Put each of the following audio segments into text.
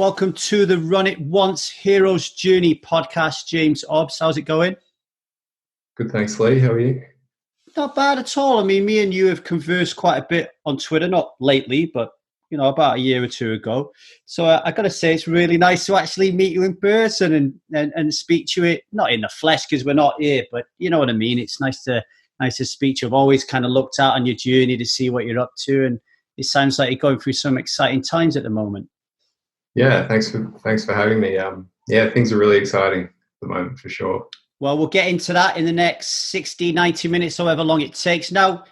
Welcome to the Run It Once Hero's Journey podcast. James Obst, how's it going? Good, thanks, Lee. How are you? Not bad at all. I mean, me and you have conversed quite a bit on Twitter, not lately, but, about a year or two ago. So I got to say, it's really nice to actually meet you in person and speak to you, not in the flesh because we're not here, but you know what I mean? It's nice to speak to you. I've always kind of looked out on your journey to see what you're up to, and it sounds like you're going through some exciting times at the moment. Yeah, thanks for having me. Things are really exciting at the moment for sure. Well, we'll get into that in the next 60, 90 minutes, however long it takes. Now,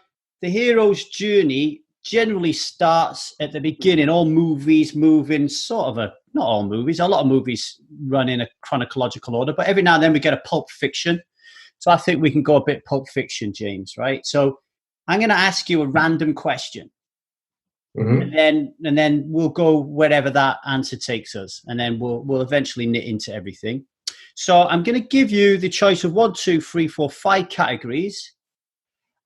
the hero's journey generally starts at the beginning. All movies move in not all movies, a lot of movies run in a chronological order, but every now and then we get a Pulp Fiction. So I think we can go a bit Pulp Fiction, James, right? So I'm going to ask you a random question. Mm-hmm. And then we'll go wherever that answer takes us, and then we'll eventually knit into everything. So I'm going to give you the choice of 1, 2, 3, 4, 5 categories,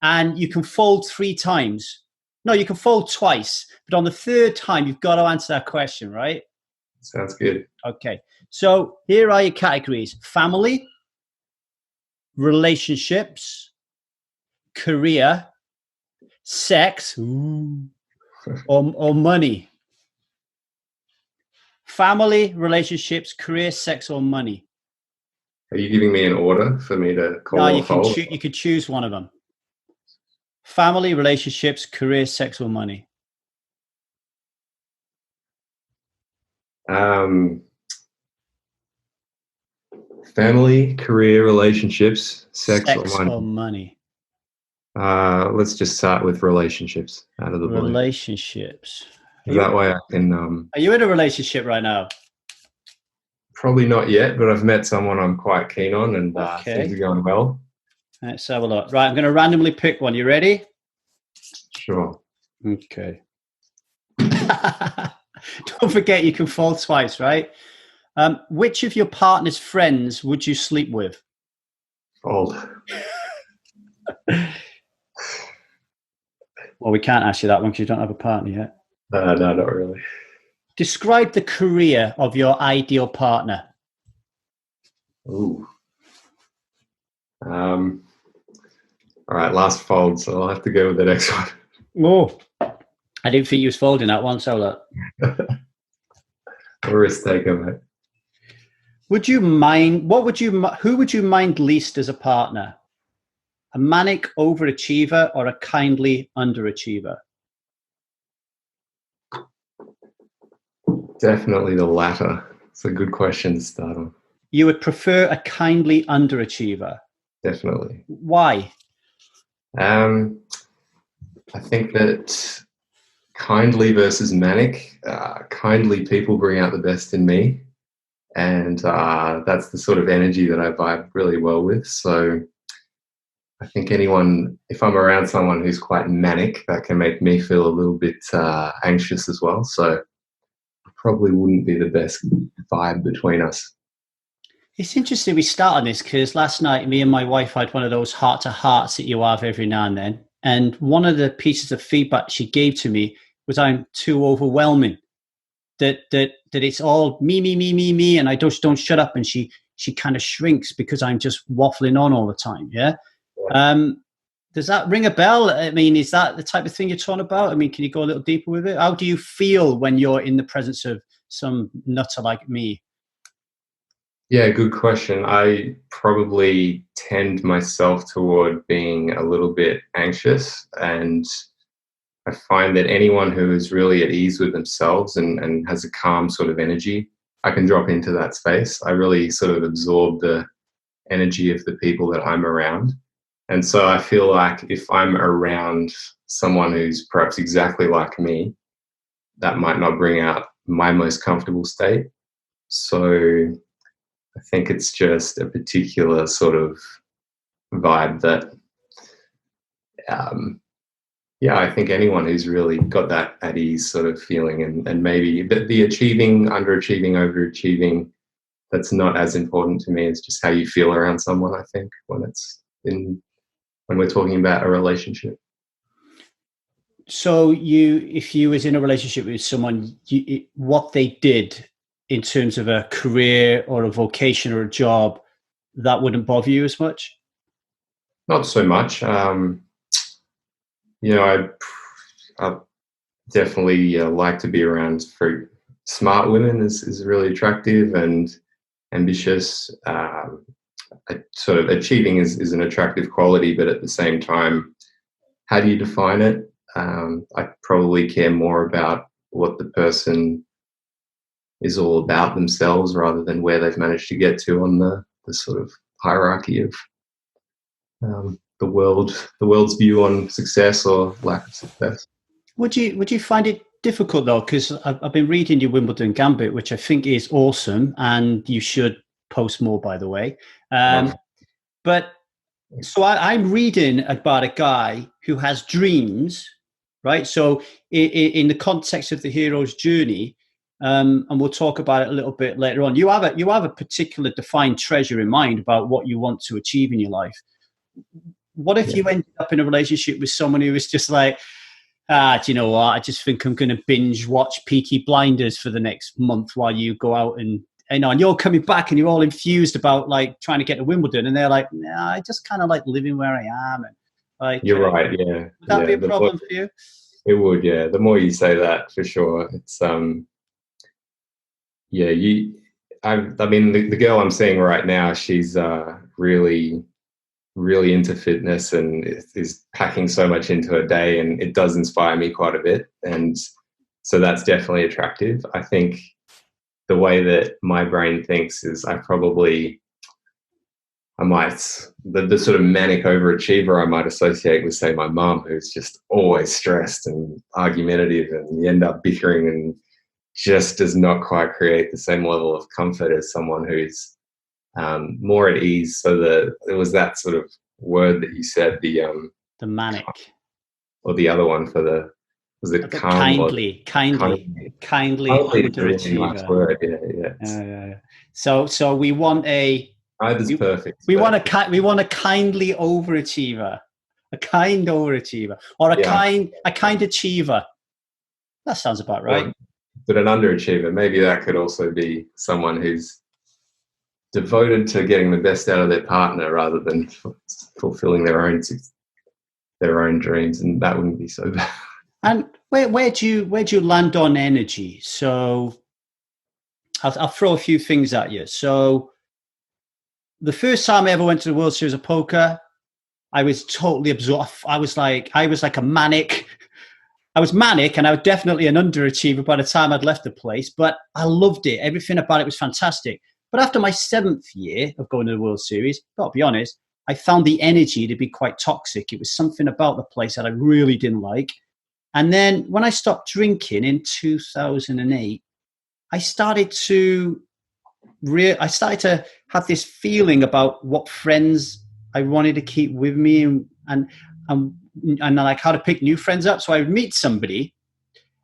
and you can fold 3 times. No, you can fold twice, but on the third time you've got to answer that question, right? Sounds good. Okay. So here are your categories: family, relationships, career, sex, or money. Family, relationships, career, sex, or money. Are you giving me an order for me to call? No, you could choose one of them. Family, relationships, career, sex, or money. Family, career, relationships, sex or money. Let's just start with relationships out of the blue. Relationships. That way I can... Are you in a relationship right now? Probably not yet, but I've met someone I'm quite keen on, and things are going well. Let's have a look. Right, I'm going to randomly pick one. You ready? Sure. Okay. Don't forget you can fold twice, right? Which of your partner's friends would you sleep with? Fold. Well, we can't ask you that one because you don't have a partner yet. No, not really. Describe the career of your ideal partner. Ooh. All right, last fold, so I'll have to go with the next one. Oh, I didn't think you was folding that one, so look. Risk taker, mate. Who would you mind least as a partner? A manic overachiever or a kindly underachiever? Definitely the latter. It's a good question to start on. You would prefer a kindly underachiever? Definitely. Why? I think that kindly versus manic, kindly people bring out the best in me. And that's the sort of energy that I vibe really well with. So I think if I'm around someone who's quite manic, that can make me feel a little bit anxious as well. So probably wouldn't be the best vibe between us. It's interesting we start on this because last night me and my wife had one of those heart-to-hearts that you have every now and then. And one of the pieces of feedback she gave to me was I'm too overwhelming. That it's all me, and I just don't shut up. And she kind of shrinks because I'm just waffling on all the time. Yeah. Does that ring a bell? I mean, is that the type of thing you're talking about? I mean, can you go a little deeper with it? How do you feel when you're in the presence of some nutter like me? Yeah, good question. I probably tend myself toward being a little bit anxious, and I find that anyone who is really at ease with themselves and has a calm sort of energy, I can drop into that space. I really sort of absorb the energy of the people that I'm around. And so I feel like if I'm around someone who's perhaps exactly like me, that might not bring out my most comfortable state. So I think it's just a particular sort of vibe that, I think anyone who's really got that at ease sort of feeling, and maybe the achieving, underachieving, overachieving, that's not as important to me. It's just how you feel around someone, I think, when we're talking about a relationship. So if you was in a relationship with someone, what they did in terms of a career or a vocation or a job, that wouldn't bother you as much? Not so much. I definitely like to be around very smart women is really attractive and ambitious. Sort of achieving is an attractive quality, but at the same time, how do you define it? I probably care more about what the person is all about themselves rather than where they've managed to get to on the sort of hierarchy of the world's view on success or lack of success. Would you find it difficult though? Because I've been reading your Wimbledon Gambit, which I think is awesome, and you should post more, by the way. But so I'm reading about a guy who has dreams, right? So in the context of the hero's journey, and we'll talk about it a little bit later on. You have a particular defined treasure in mind about what you want to achieve in your life. What if you ended up in a relationship with someone who was just like, do you know what? I just think I'm going to binge watch Peaky Blinders for the next month while you go out and you're coming back and you're all infused about like trying to get to Wimbledon, and they're like, nah, I just kind of like living where I am. And like, you're right, yeah. Would that be a problem for you? It would, yeah. The more you say that, for sure. It's I mean, the girl I'm seeing right now, she's really, really into fitness and is packing so much into her day, and it does inspire me quite a bit. And so that's definitely attractive. I think the way that my brain thinks is the sort of manic overachiever I might associate with, say, my mum, who's just always stressed and argumentative, and you end up bickering and just does not quite create the same level of comfort as someone who's more at ease. So there was that sort of word that you said, the manic, or the other one for the, was it kindly underachiever. Really nice word. Yeah. So we want either's perfect. We want a kindly overachiever, a kind overachiever, or a kind achiever. That sounds about right. But an underachiever, maybe that could also be someone who's devoted to getting the best out of their partner rather than fulfilling their own dreams, and that wouldn't be so bad. And where do you land on energy? So I'll throw a few things at you. So the first time I ever went to the World Series of Poker, I was totally absorbed. I was like a manic. I was manic, and I was definitely an underachiever by the time I'd left the place, but I loved it. Everything about it was fantastic. But after my 7th year of going to the World Series, got to be honest, I found the energy to be quite toxic. It was something about the place that I really didn't like. And then when I stopped drinking in 2008, I started to have this feeling about what friends I wanted to keep with me, and like how to pick new friends up. So I would meet somebody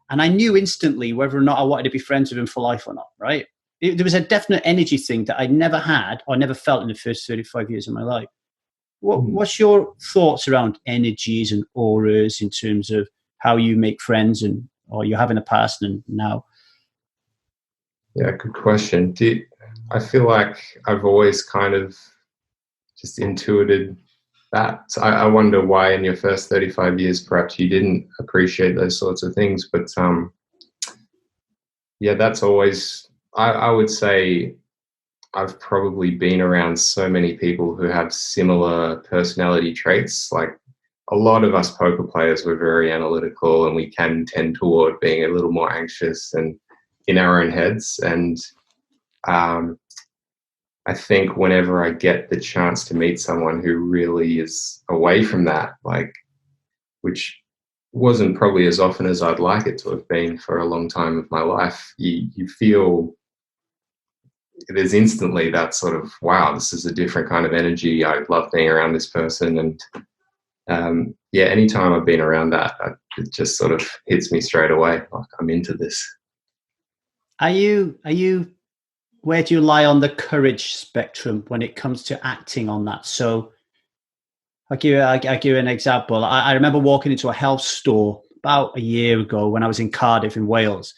and I knew instantly whether or not I wanted to be friends with him for life or not, right? There was a definite energy thing that I never had or never felt in the first 35 years of my life. What's your thoughts around energies and auras in terms of how you make friends or you have in the past and now? Yeah, good question. I feel like I've always kind of just intuited that. So I wonder why in your first 35 years perhaps you didn't appreciate those sorts of things. But that's always, I would say I've probably been around so many people who have similar personality traits. Like a lot of us poker players were very analytical, and we can tend toward being a little more anxious and in our own heads. And I think whenever I get the chance to meet someone who really is away from that, like, which wasn't probably as often as I'd like it to have been for a long time of my life, you feel there's instantly that sort of, wow, this is a different kind of energy. I love being around this person. And anytime I've been around that, it just sort of hits me straight away. Like, I'm into this. Are you where do you lie on the courage spectrum when it comes to acting on that? So I'll give you an example. I remember walking into a health store about a year ago when I was in Cardiff in Wales,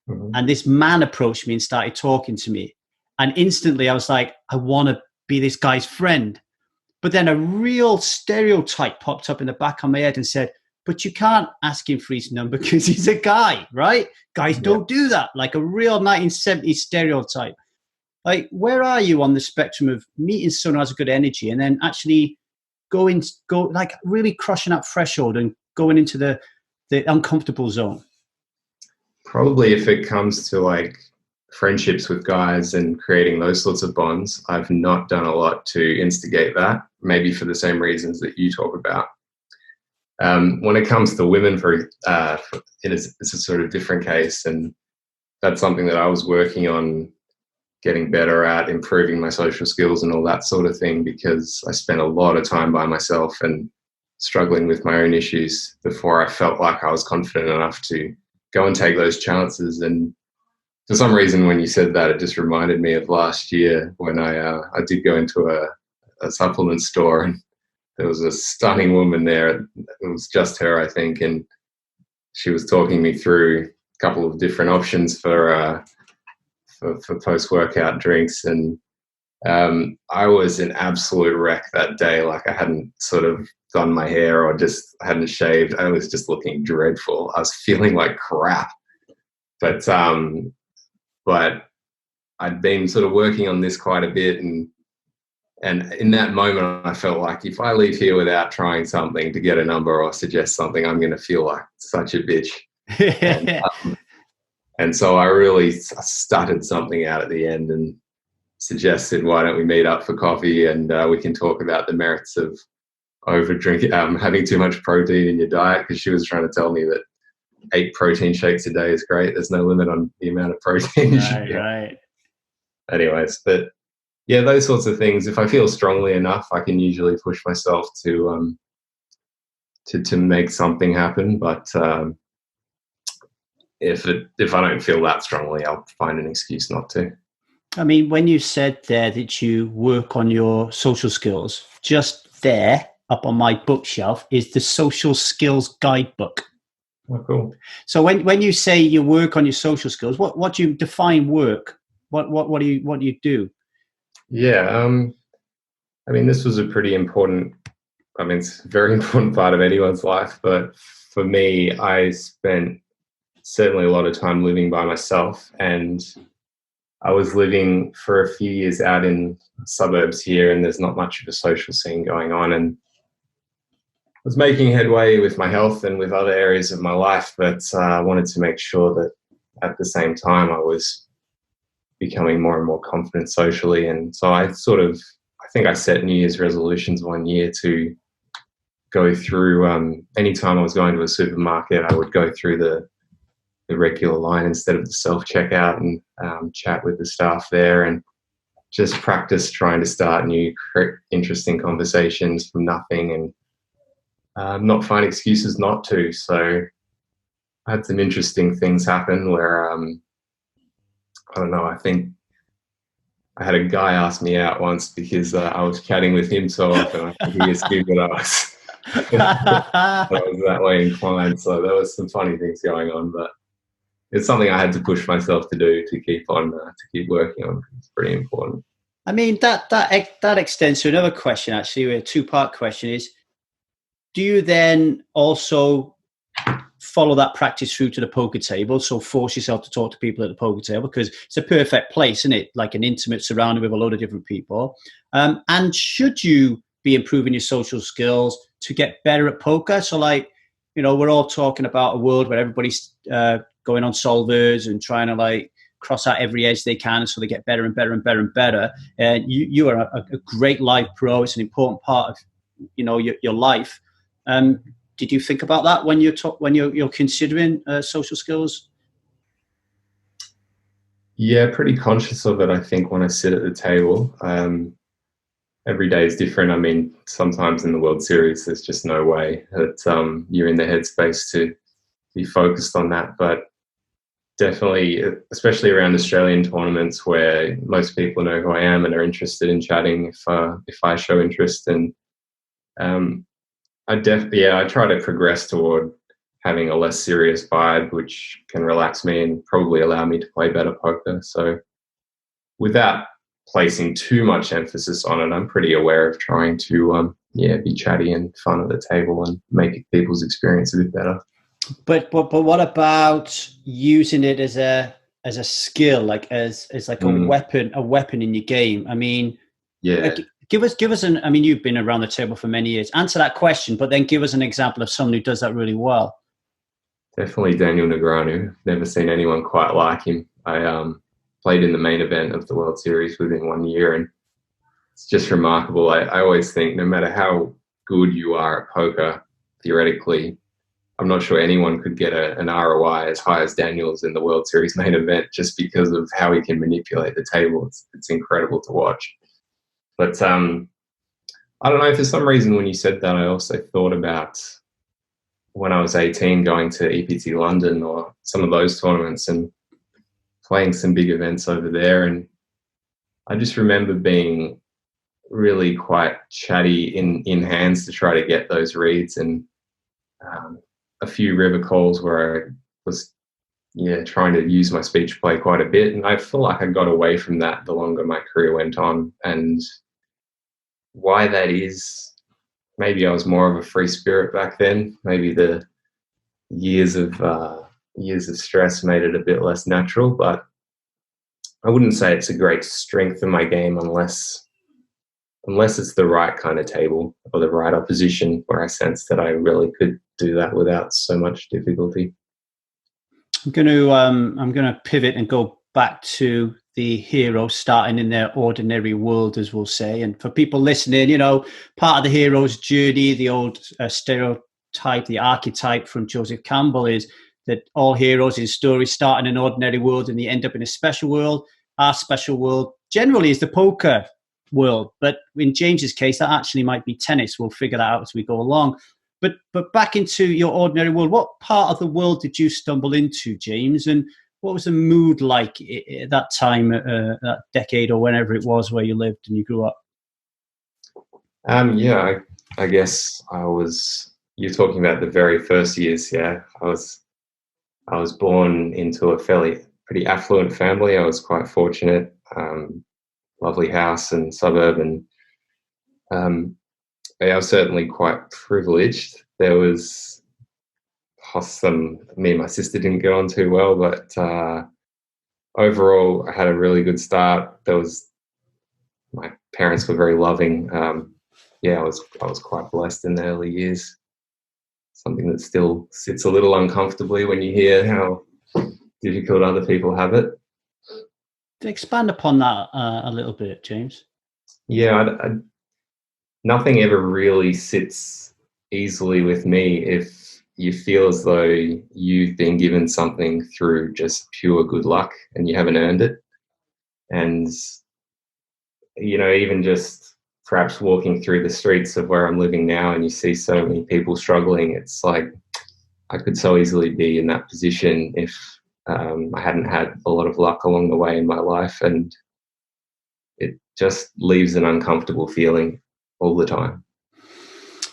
Mhm. And this man approached me and started talking to me. And instantly I was like, I want to be this guy's friend. But then a real stereotype popped up in the back of my head and said, but you can't ask him for his number because he's a guy, right? Guys Yeah. don't do that. Like a real 1970s stereotype. Like, where are you on the spectrum of meeting someone who has a good energy and then actually go like really crushing that threshold and going into the uncomfortable zone? Probably if it comes to like friendships with guys and creating those sorts of bonds, I've not done a lot to instigate that, maybe for the same reasons that you talk about. When it comes to women, it's a sort of different case, and that's something that I was working on getting better at, improving my social skills and all that sort of thing, because I spent a lot of time by myself and struggling with my own issues before I felt like I was confident enough to go and take those chances. And for some reason, when you said that, it just reminded me of last year when I did go into a supplement store, and there was a stunning woman there. It was just her, I think, and she was talking me through a couple of different options for post-workout drinks. And I was an absolute wreck that day. Like I hadn't sort of done my hair or just hadn't shaved. I was just looking dreadful. I was feeling like crap. But I'd been sort of working on this quite a bit, and in that moment I felt like if I leave here without trying something to get a number or suggest something, I'm going to feel like such a bitch. and, and so I really started something out at the end and suggested, why don't we meet up for coffee and we can talk about the merits of having too much protein in your diet, because she was trying to tell me that 8 protein shakes a day is great. There's no limit on the amount of protein you should get. Right. Anyways, but yeah, those sorts of things. If I feel strongly enough, I can usually push myself to make something happen. But if I don't feel that strongly, I'll find an excuse not to. I mean, when you said there that you work on your social skills, just there up on my bookshelf is the Social Skills Guidebook. Oh, cool. So when you say you work on your social skills, what do you define work? What do you do? Yeah, I mean, this was a pretty important. I mean, it's a very important part of anyone's life, but for me, I spent certainly a lot of time living by myself, and I was living for a few years out in suburbs here, and there's not much of a social scene going on, and I was making headway with my health and with other areas of my life, but I wanted to make sure that at the same time I was becoming more and more confident socially. And so I think I set New Year's resolutions one year to go through, anytime I was going to a supermarket, I would go through the regular line instead of the self-checkout and chat with the staff there and just practice trying to start new, interesting conversations from nothing and not find excuses not to. So I had some interesting things happen where, I don't know, I think I had a guy ask me out once because I was chatting with him so often. I think he assumed that I was that way inclined. So there was some funny things going on, but it's something I had to push myself to do to keep working on. It's pretty important. I mean, that extends to another question, actually, a 2-part question is, do you then also follow that practice through to the poker table? So force yourself to talk to people at the poker table, because it's a perfect place, isn't it? Like an intimate surrounding with a load of different people. And should you be improving your social skills to get better at poker? So like, we're all talking about a world where everybody's going on solvers and trying to like cross out every edge they can so they get better and better and better and better. You are a great life pro. It's an important part of your life. Did you think about that when you're considering social skills? Yeah, pretty conscious of it. I think when I sit at the table, every day is different. I mean, sometimes in the World Series, there's just no way that you're in the headspace to be focused on that. But definitely, especially around Australian tournaments where most people know who I am and are interested in chatting if I show interest. And I try to progress toward having a less serious vibe, which can relax me and probably allow me to play better poker. So without placing too much emphasis on it, I'm pretty aware of trying to be chatty and fun at the table and make people's experience a bit better. But what about using it as a skill, like as like a weapon in your game? I mean, give us an. I mean, you've been around the table for many years. Answer that question, but then give us an example of someone who does that really well. Definitely Daniel Negreanu. Never seen anyone quite like him. I played in the main event of the World Series within 1 year, and it's just remarkable. I always think no matter how good you are at poker, theoretically, I'm not sure anyone could get an ROI as high as Daniel's in the World Series main event just because of how he can manipulate the table. It's incredible to watch. But I don't know, for some reason when you said that, I also thought about when I was 18 going to EPT London or some of those tournaments and playing some big events over there. And I just remember being really quite chatty in hands to try to get those reads, and a few river calls where I was trying to use my speech play quite a bit. And I feel like I got away from that the longer my career went on. And why that is, maybe I was more of a free spirit back then. Maybe the years of stress made it a bit less natural, but I wouldn't say it's a great strength of my game unless it's the right kind of table or the right opposition where I sense that I really could do that without so much difficulty. I'm going to pivot and go back to the hero starting in their ordinary world, as we'll say. And for people listening, part of the hero's journey, the old stereotype, the archetype from Joseph Campbell is that all heroes in stories start in an ordinary world and they end up in a special world. Our special world generally is the poker world, but in James's case, that actually might be tennis. We'll figure that out as we go along. But back into your ordinary world, what part of the world did you stumble into, James? And what was the mood like at that time, that decade or whenever it was where you lived and you grew up? I guess you're talking about the very first years. Yeah, I was born into a pretty affluent family. I was quite fortunate, lovely house and suburb, and I was certainly quite privileged. There was me and my sister didn't get on too well, but overall I had a really good start. My parents were very loving. I was quite blessed in the early years. Something that still sits a little uncomfortably when you hear how difficult other people have it. To expand upon that a little bit, James. Yeah, nothing ever really sits easily with me if you feel as though you've been given something through just pure good luck and you haven't earned it. And, even just perhaps walking through the streets of where I'm living now and you see so many people struggling, it's like I could so easily be in that position if I hadn't had a lot of luck along the way in my life. And it just leaves an uncomfortable feeling all the time.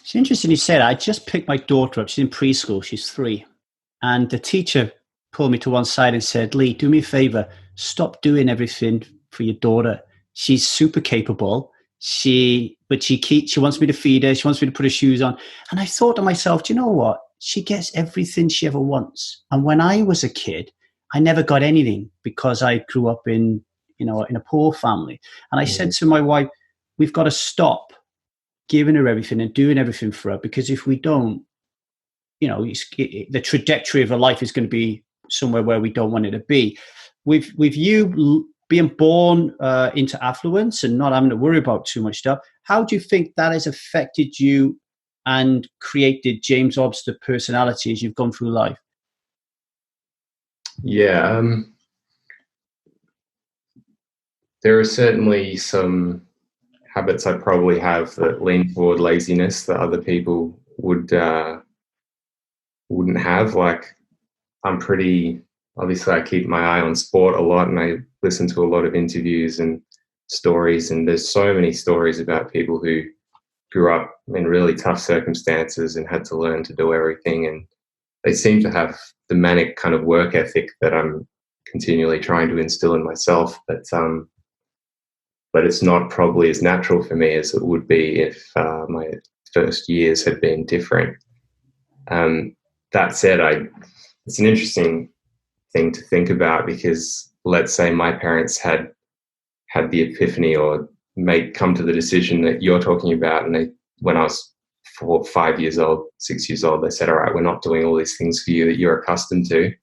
It's interesting you say that. I just picked my daughter up. She's in preschool. She's 3. And the teacher pulled me to one side and said, Lee, do me a favor. Stop doing everything for your daughter. She's super capable. She wants me to feed her. She wants me to put her shoes on. And I thought to myself, do you know what? She gets everything she ever wants. And when I was a kid, I never got anything because I grew up in a poor family. And I said to my wife, we've got to stop giving her everything and doing everything for her, because if we don't, the trajectory of her life is going to be somewhere where we don't want it to be. With you being born into affluence and not having to worry about too much stuff, how do you think that has affected you and created James Obst, the personality, as you've gone through life? Yeah, there are certainly some habits I probably have that lean toward laziness that other people wouldn't have. Like, obviously I keep my eye on sport a lot and I listen to a lot of interviews and stories, and there's so many stories about people who grew up in really tough circumstances and had to learn to do everything. And they seem to have the manic kind of work ethic that I'm continually trying to instill in myself. But it's not probably as natural for me as it would be if my first years had been different. That said, it's an interesting thing to think about, because let's say my parents had the epiphany or come to the decision that you're talking about, and when I was 4, 5 years old, 6 years old, they said, all right, we're not doing all these things for you that you're accustomed to.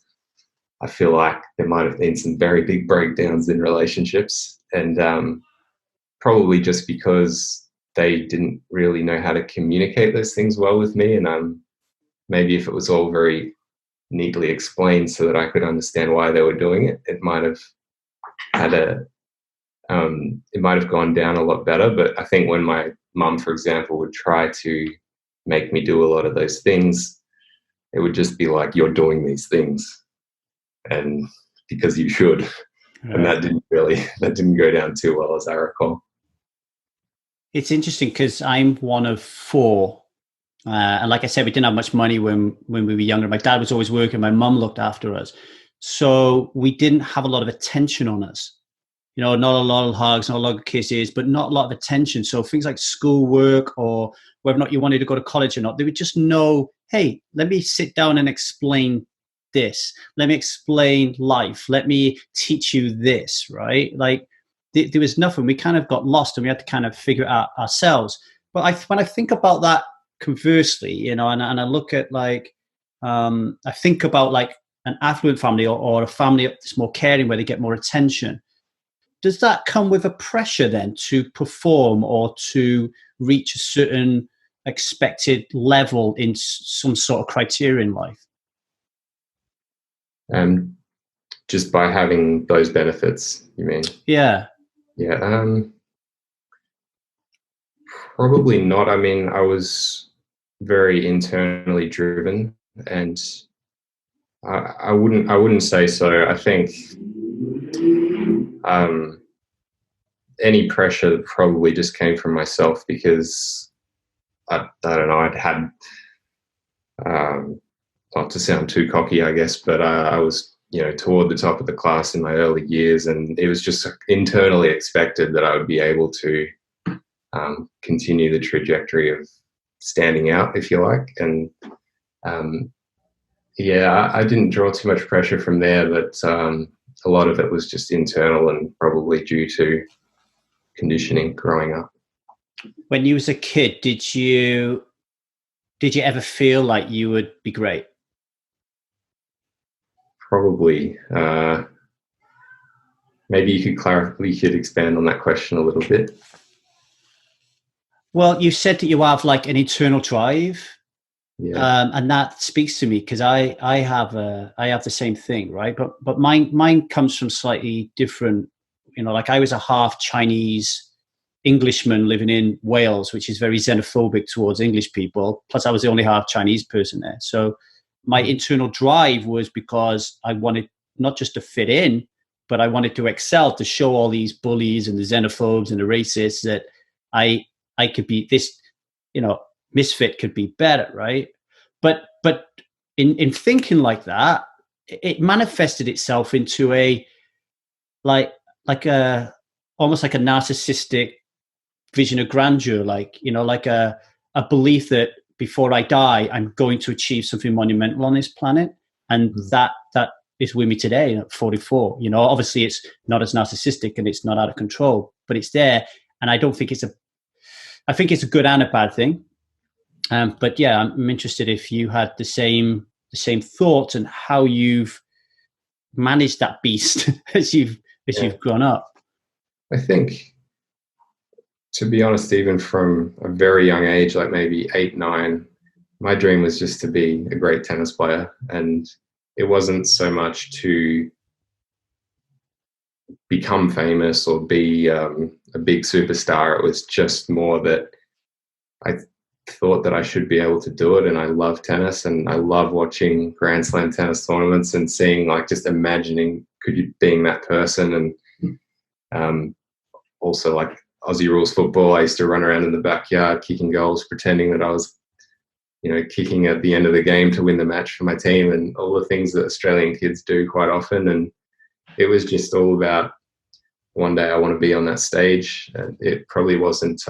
I feel like there might have been some very big breakdowns in relationships, and probably just because they didn't really know how to communicate those things well with me. And maybe if it was all very neatly explained so that I could understand why they were doing it, it might have gone down a lot better. But I think when my mum, for example, would try to make me do a lot of those things, it would just be like, you're doing these things and because you should. Right. And that didn't go down too well, as I recall. It's interesting because I'm one of 4. And like I said, we didn't have much money when we were younger. My dad was always working. My mum looked after us. So we didn't have a lot of attention on us. You know, not a lot of hugs, not a lot of kisses, but not a lot of attention. So things like schoolwork or whether or not you wanted to go to college or not, they would just know, hey, let me sit down and explain this. Let me explain life. Let me teach you this, right? Like there was nothing. We kind of got lost and we had to kind of figure it out ourselves. But when I think about that conversely, you know, and I look at like, I think about like an affluent family or a family that's more caring where they get more attention. Does that come with a pressure then to perform or to reach a certain expected level in some sort of criteria in life? Just by having those benefits, you mean? Yeah. Yeah. Probably not. I mean, I was very internally driven, and I wouldn't say so. I think any pressure probably just came from myself, because I don't know, I'd had, not to sound too cocky, I guess, but I was, you know, toward the top of the class in my early years, and it was just internally expected that I would be able to continue the trajectory of standing out, if you like. And yeah, I didn't draw too much pressure from there, but a lot of it was just internal and probably due to conditioning growing up. When you was a kid, did you ever feel like you would be great? Probably. Maybe you could expand on that question a little bit. Well, you said that you have like an internal drive. Yeah. And that speaks to me because I have the same thing, right? But mine comes from slightly different, you know, like I was a half Chinese Englishman living in Wales, which is very xenophobic towards English people. Plus I was the only half Chinese person there. So my internal drive was because I wanted not just to fit in, but I wanted to excel, to show all these bullies and the xenophobes and the racists that I could be this, you know, misfit could be better, right? But in thinking like that, it manifested itself into a almost like a narcissistic vision of grandeur, like, you know, like a belief that before I die, I'm going to achieve something monumental on this planet, and that is with me today at 44. You know, obviously it's not as narcissistic and it's not out of control, but it's there, and I don't think I think it's a good and a bad thing. But yeah, I'm interested if you had the same thoughts and how you've managed that beast as you've grown up. I think, to be honest, even from a very young age, like maybe 8, 9, my dream was just to be a great tennis player, and it wasn't so much to become famous or be a big superstar. It was just more that I thought that I should be able to do it, and I love tennis, and I love watching Grand Slam tennis tournaments and seeing, like, just imagining being that person. And also, like, Aussie rules football, I used to run around in the backyard kicking goals, pretending that I was kicking at the end of the game to win the match for my team, and all the things that Australian kids do quite often. And it was just all about, one day I want to be on that stage. And it probably wasn't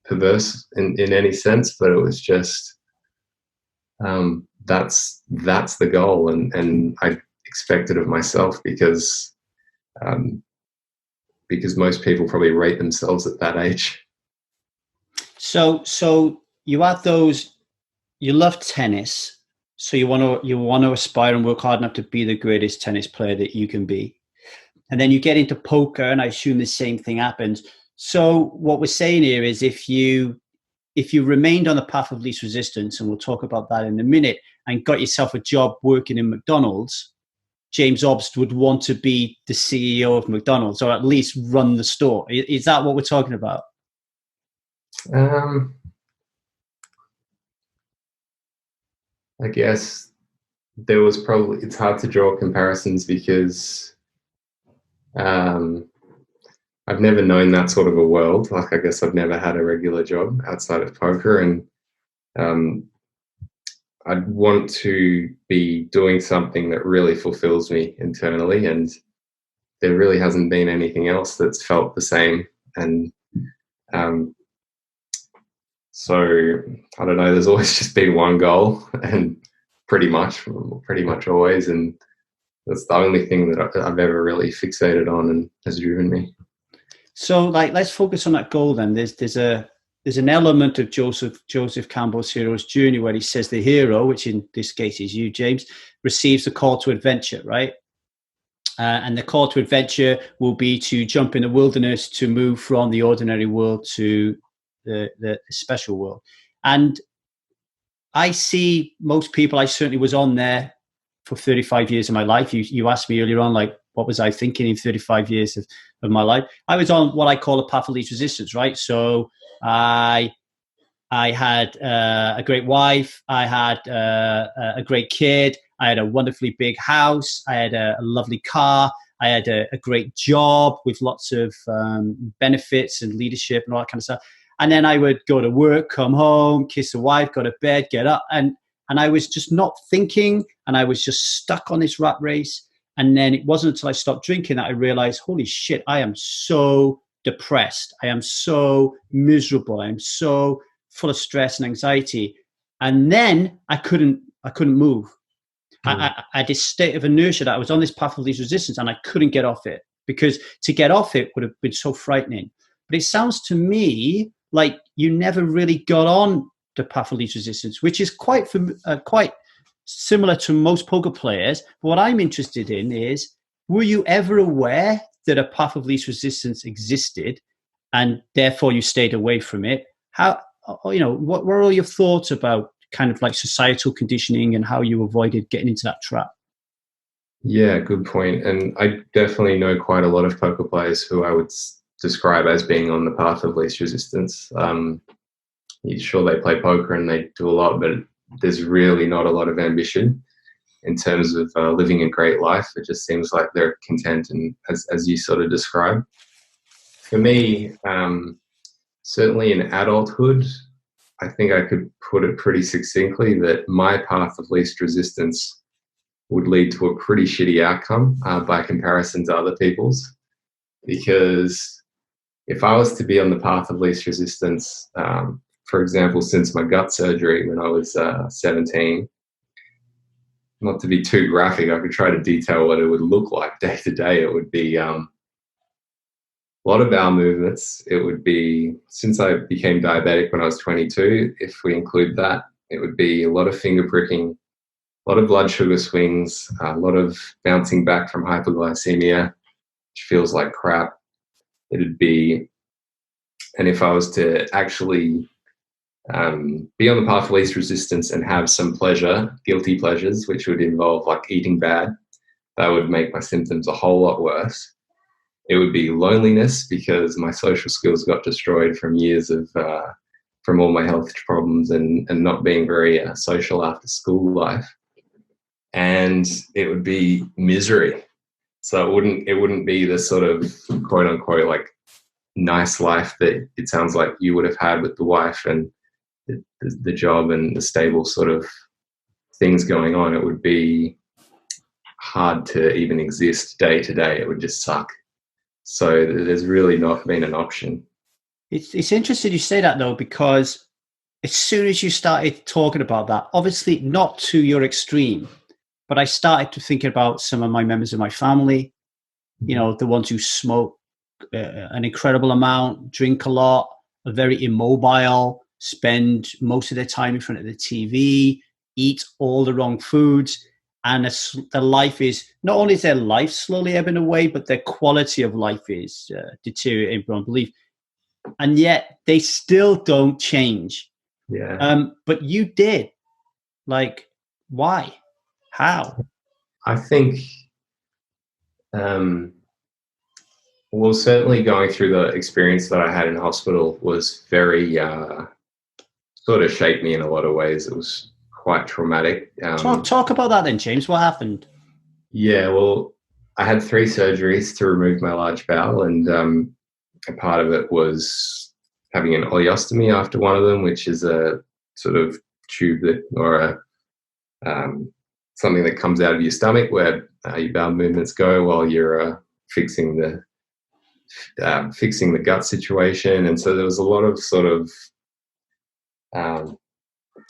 perverse in any sense, but it was just, that's the goal. And I expect it of myself because most people probably rate themselves at that age. So you had those, you love tennis, so you want to aspire and work hard enough to be the greatest tennis player that you can be. And then you get into poker, and I assume the same thing happens. So what we're saying here is if you remained on the path of least resistance, and we'll talk about that in a minute, and got yourself a job working in McDonald's, James Obst would want to be the CEO of McDonald's, or at least run the store. Is that what we're talking about? I guess there was probably, it's hard to draw comparisons because I've never known that sort of a world. Like, I guess I've never had a regular job outside of poker, and I'd want to be doing something that really fulfills me internally, and there really hasn't been anything else that's felt the same. And so I don't know, there's always just been one goal, and pretty much always, and that's the only thing that I've ever really fixated on and has driven me. So, like, let's focus on that goal then. There's an element of Joseph Campbell's Heroes Journey where he says the hero, which in this case is you, James, receives the call to adventure, right? And the call to adventure will be to jump in the wilderness, to move from the ordinary world to the special world. And I see most people, I certainly was on there for 35 years of my life. You asked me earlier on, like, what was I thinking in 35 years of my life? I was on what I call a path of least resistance, right? So I had a great wife. I had a great kid. I had a wonderfully big house. I had a lovely car. I had a great job with lots of benefits and leadership and all that kind of stuff. And then I would go to work, come home, kiss the wife, go to bed, get up. And I was just not thinking, and I was just stuck on this rat race. And then it wasn't until I stopped drinking that I realized, holy shit, I am so depressed. I am so miserable. I am so full of stress and anxiety. And then I couldn't move. I had this state of inertia that I was on this path of least resistance, and I couldn't get off it, because to get off it would have been so frightening. But it sounds to me like you never really got on the path of least resistance, which is quite similar to most poker players. But what I'm interested in is, were you ever aware that a path of least resistance existed, and therefore you stayed away from it? How, what were all your thoughts about kind of like societal conditioning and how you avoided getting into that trap? Yeah, good point. And I definitely know quite a lot of poker players who I would describe as being on the path of least resistance. Sure, they play poker and they do a lot, but there's really not a lot of ambition in terms of living a great life. It just seems like they're content, and as you sort of described. For me, certainly in adulthood, I think I could put it pretty succinctly that my path of least resistance would lead to a pretty shitty outcome by comparison to other people's. Because if I was to be on the path of least resistance, for example, since my gut surgery when I was 17, not to be too graphic, I could try to detail what it would look like day to day. It would be a lot of bowel movements. It would be, since I became diabetic when I was 22, if we include that, it would be a lot of finger pricking, a lot of blood sugar swings, a lot of bouncing back from hypoglycemia, which feels like crap. It'd be, and if I was to actually be on the path of least resistance and have some pleasure, guilty pleasures, which would involve like eating bad, that would make my symptoms a whole lot worse. It would be loneliness, because my social skills got destroyed from years of from all my health problems and not being very social after school life. And it would be misery. So it wouldn't be the sort of quote unquote like nice life that it sounds like you would have had with the wife and the job and the stable sort of things going on, it would be hard to even exist day to day. It would just suck. So there's really not been an option. It's interesting you say that, though, because as soon as you started talking about that, obviously not to your extreme, but I started to think about some of my members of my family, the ones who smoke an incredible amount, drink a lot, are very immobile, spend most of their time in front of the TV, eat all the wrong foods. And their life is, not only is their life slowly ebbing away, but their quality of life is deteriorating beyond belief. And yet they still don't change. Yeah. But you did. Like, why? How? I think, well, certainly going through the experience that I had in hospital was very, sort of shaped me in a lot of ways. It was quite traumatic. Talk about that then, James. What happened? Yeah, well, I had 3 surgeries to remove my large bowel, and a part of it was having an oleostomy after one of them, which is a sort of tube that, or something that comes out of your stomach where your bowel movements go while you're fixing the gut situation. And so there was a lot of sort of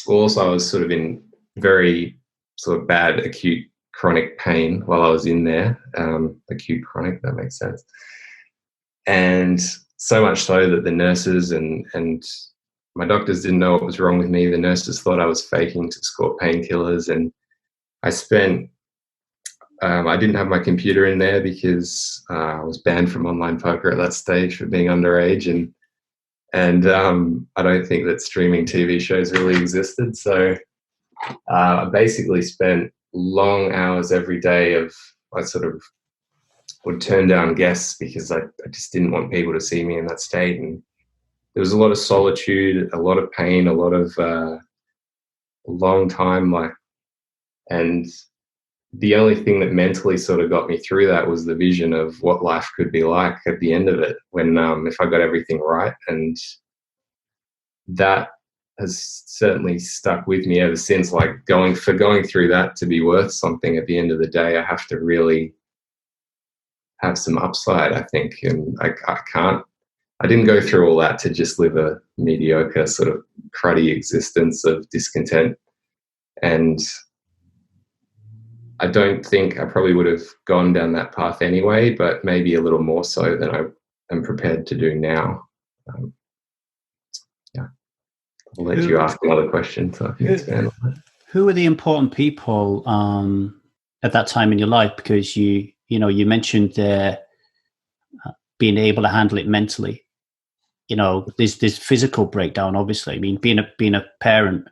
also I was sort of in very sort of bad acute chronic pain while I was in there. Acute chronic, that makes sense. And so much so that the nurses and my doctors didn't know what was wrong with me. The nurses thought I was faking to score painkillers, and I spent I didn't have my computer in there because I was banned from online poker at that stage for being underage, and I don't think that streaming TV shows really existed. So I basically spent long hours every day I sort of would turn down guests because I just didn't want people to see me in that state. And there was a lot of solitude, a lot of pain, a lot of a long time, and the only thing that mentally sort of got me through that was the vision of what life could be like at the end of it, when if I got everything right. And that has certainly stuck with me ever since. Like going through that to be worth something at the end of the day, I have to really have some upside, I think. And I didn't go through all that to just live a mediocre sort of cruddy existence of discontent. And I don't think I probably would have gone down that path anyway, but maybe a little more so than I am prepared to do now. Yeah. I'll let you ask another question so I can expand on that. Who were the important people at that time in your life? Because you mentioned being able to handle it mentally. There's physical breakdown, obviously. I mean, being a parent,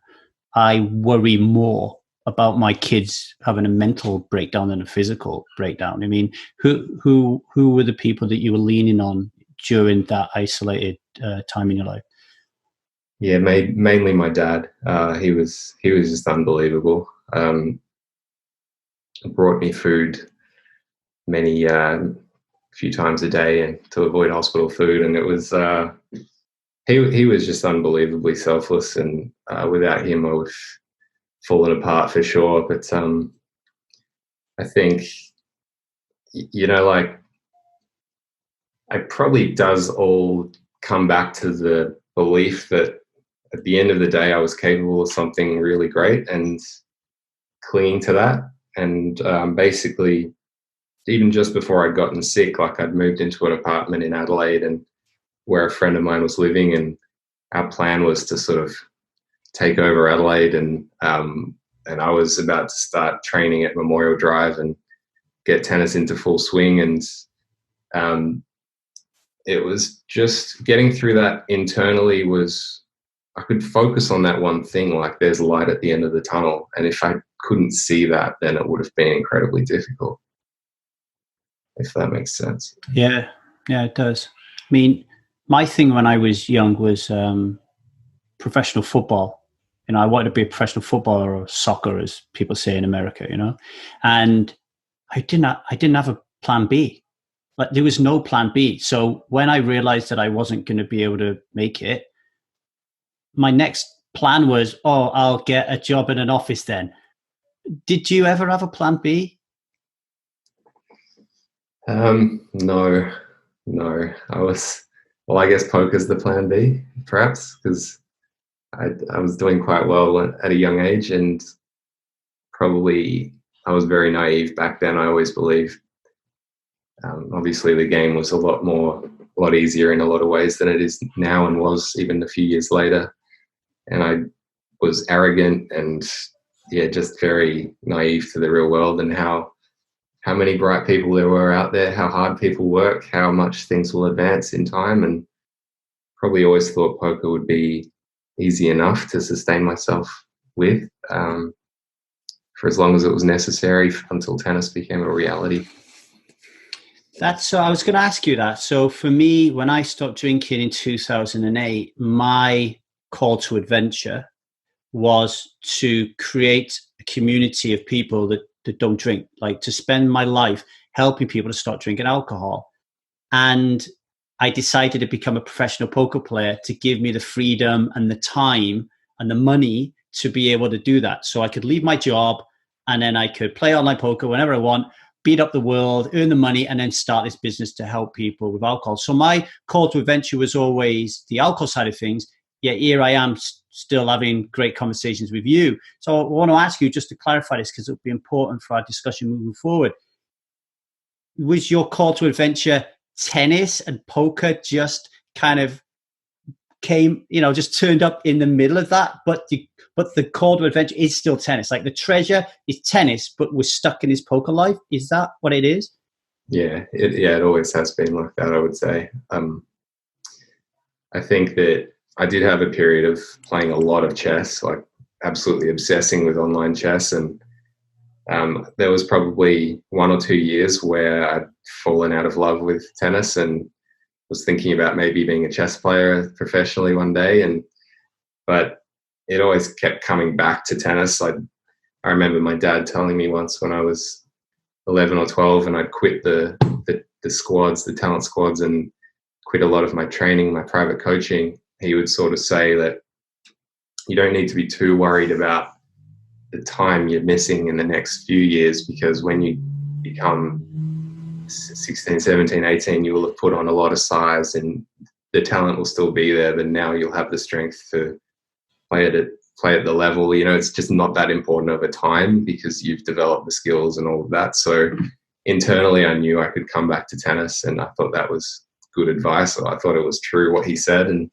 I worry more about my kids having a mental breakdown than a physical breakdown. I mean, who were the people that you were leaning on during that isolated time in your life? Yeah, mainly my dad. He was just unbelievable. Brought me food many few times a day, and to avoid hospital food, and it was he was just unbelievably selfless, and without him I would have fallen apart for sure. But I think like it probably does all come back to the belief that at the end of the day I was capable of something really great, and clinging to that. And basically, even just before I'd gotten sick, like I'd moved into an apartment in Adelaide, and where a friend of mine was living, and our plan was to sort of take over Adelaide, and I was about to start training at Memorial Drive and get tennis into full swing. And it was just getting through that internally I could focus on that one thing, like there's light at the end of the tunnel. And if I couldn't see that, then it would have been incredibly difficult, if that makes sense. Yeah, it does. I mean, my thing when I was young was professional football. I wanted to be a professional footballer, or soccer, as people say in America, and I didn't have a plan B. Like, there was no plan B. So when I realized that I wasn't going to be able to make it, my next plan was, oh, I'll get a job in an office then. Did you ever have a plan B? No. I guess poker's the plan B, perhaps, because I was doing quite well at a young age, and probably I was very naive back then. I always believed. Obviously, the game was a lot easier in a lot of ways than it is now, and was even a few years later. And I was arrogant and just very naive to the real world and how many bright people there were out there, how hard people work, how much things will advance in time, and probably always thought poker would be easy enough to sustain myself with for as long as it was necessary until tennis became a reality. So I was going to ask you that. So for me, when I stopped drinking in 2008, my call to adventure was to create a community of people that don't drink, like to spend my life helping people to stop drinking alcohol. And I decided to become a professional poker player to give me the freedom and the time and the money to be able to do that. So I could leave my job and then I could play online poker whenever I want, beat up the world, earn the money, and then start this business to help people with alcohol. So my call to adventure was always the alcohol side of things. Yet here I am still having great conversations with you. So I want to ask you just to clarify this, because it'll be important for our discussion moving forward. Was your call to adventure tennis and poker just kind of came, just turned up in the middle of that? But the call to adventure is still tennis. Like the treasure is tennis, but we're stuck in this poker life. Is that what it is? Yeah, it always has been like that, I would say. I think that I did have a period of playing a lot of chess, like absolutely obsessing with online chess. And there was probably 1 or 2 years where I'd fallen out of love with tennis and was thinking about maybe being a chess player professionally one day. But it always kept coming back to tennis. I remember my dad telling me once when I was 11 or 12 and I'd quit the squads, the talent squads, and quit a lot of my training, my private coaching. He would sort of say that you don't need to be too worried about the time you're missing in the next few years, because when you become 16, 17, 18, you will have put on a lot of size and the talent will still be there, but now you'll have the strength to play at the level. It's just not that important over time because you've developed the skills and all of that. So internally I knew I could come back to tennis, and I thought that was good advice. I thought it was true what he said. And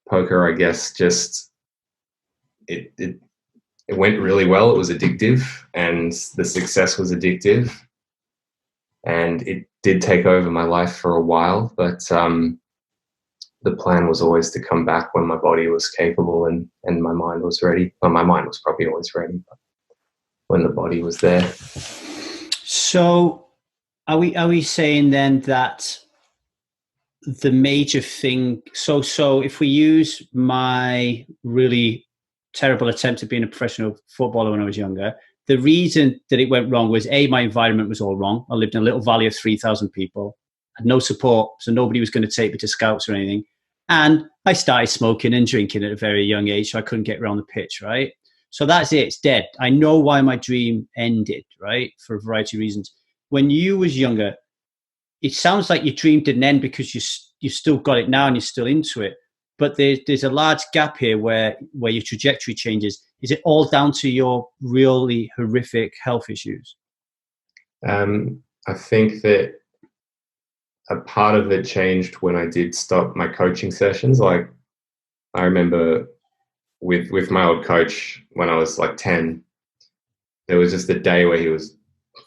poker, I guess, just it went really well. It was addictive, and the success was addictive, and it did take over my life for a while. But the plan was always to come back when my body was capable and my mind was ready. Well, my mind was probably always ready, but when the body was there. So are we saying then that the major thing, so if we use my really terrible attempt at being a professional footballer when I was younger, the reason that it went wrong was my environment was all wrong. I lived in a little valley of 3,000 people, had no support, so nobody was going to take me to scouts or anything. And I started smoking and drinking at a very young age, so I couldn't get around the pitch, right? So that's it, it's dead. I know why my dream ended, right? For a variety of reasons. When you was younger, it sounds like your dream didn't end because you still got it now and you're still into it. But there's a large gap here where your trajectory changes. Is it all down to your really horrific health issues? I think that a part of it changed when I did stop my coaching sessions. Like I remember with my old coach when I was like 10, there was just a day where he was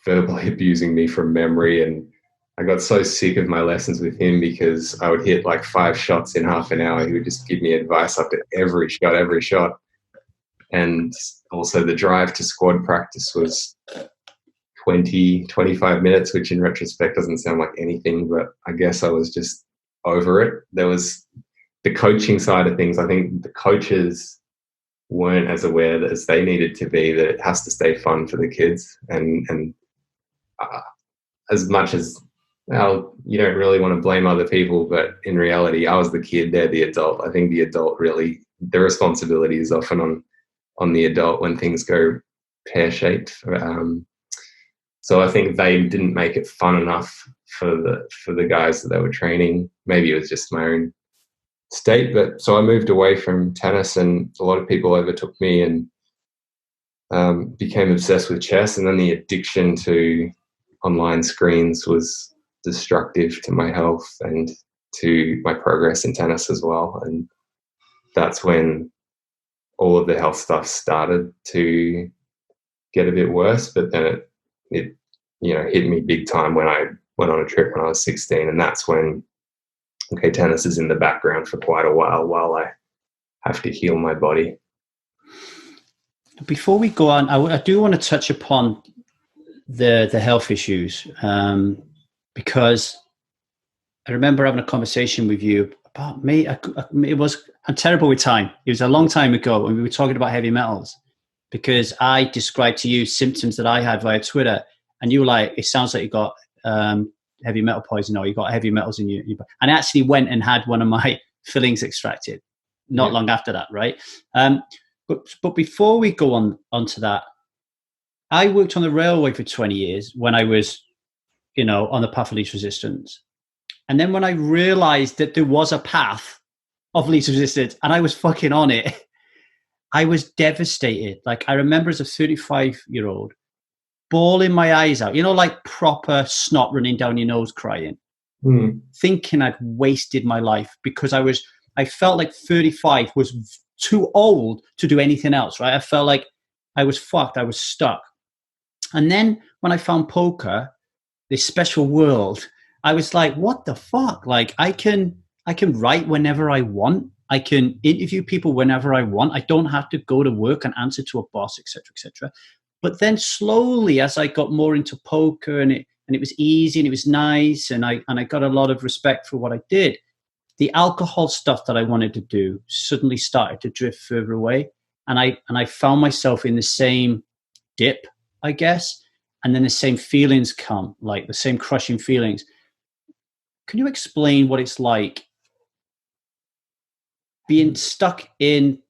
verbally abusing me from memory, and I got so sick of my lessons with him because I would hit like 5 shots in half an hour. He would just give me advice after every shot. And also the drive to squad practice was 20, 25 minutes, which in retrospect doesn't sound like anything, but I guess I was just over it. There was the coaching side of things. I think the coaches weren't as aware as they needed to be that it has to stay fun for the kids. And as much as well, you don't really want to blame other people, but in reality, I was the kid, they're the adult. I think the adult really, the responsibility is often on the adult when things go pear-shaped. So I think they didn't make it fun enough for the guys that they were training. Maybe it was just my own state, but so I moved away from tennis, and a lot of people overtook me and became obsessed with chess. And then the addiction to online screens was destructive to my health and to my progress in tennis as well. And that's when all of the health stuff started to get a bit worse. But then it hit me big time when I went on a trip when I was 16, and that's when, okay, tennis is in the background for quite a while I have to heal my body. Before we go on, I do want to touch upon the health issues, because I remember having a conversation with you about me. I'm terrible with time. It was a long time ago when we were talking about heavy metals, because I described to you symptoms that I had via Twitter, and you were like, it sounds like you got heavy metal poisoning, or you got heavy metals in you. And I actually went and had one of my fillings extracted not long after that, right? But before we go onto that, I worked on the railway for 20 years when I was, on the path of least resistance. And then when I realized that there was a path of least resistance and I was fucking on it, I was devastated. Like, I remember as a 35-year-old bawling my eyes out, like proper snot running down your nose crying, thinking I'd wasted my life because I felt like 35 was too old to do anything else, right? I felt like I was fucked. I was stuck. And then when I found poker, this special world, I was like, what the fuck? Like, I can write whenever I want. I can interview people whenever I want. I don't have to go to work and answer to a boss, etc., etc. But then slowly, as I got more into poker, and it was easy and it was nice, and I got a lot of respect for what I did, the alcohol stuff that I wanted to do suddenly started to drift further away. And I found myself in the same dip, I guess. And then the same feelings come, like the same crushing feelings. Can you explain what it's like being stuck in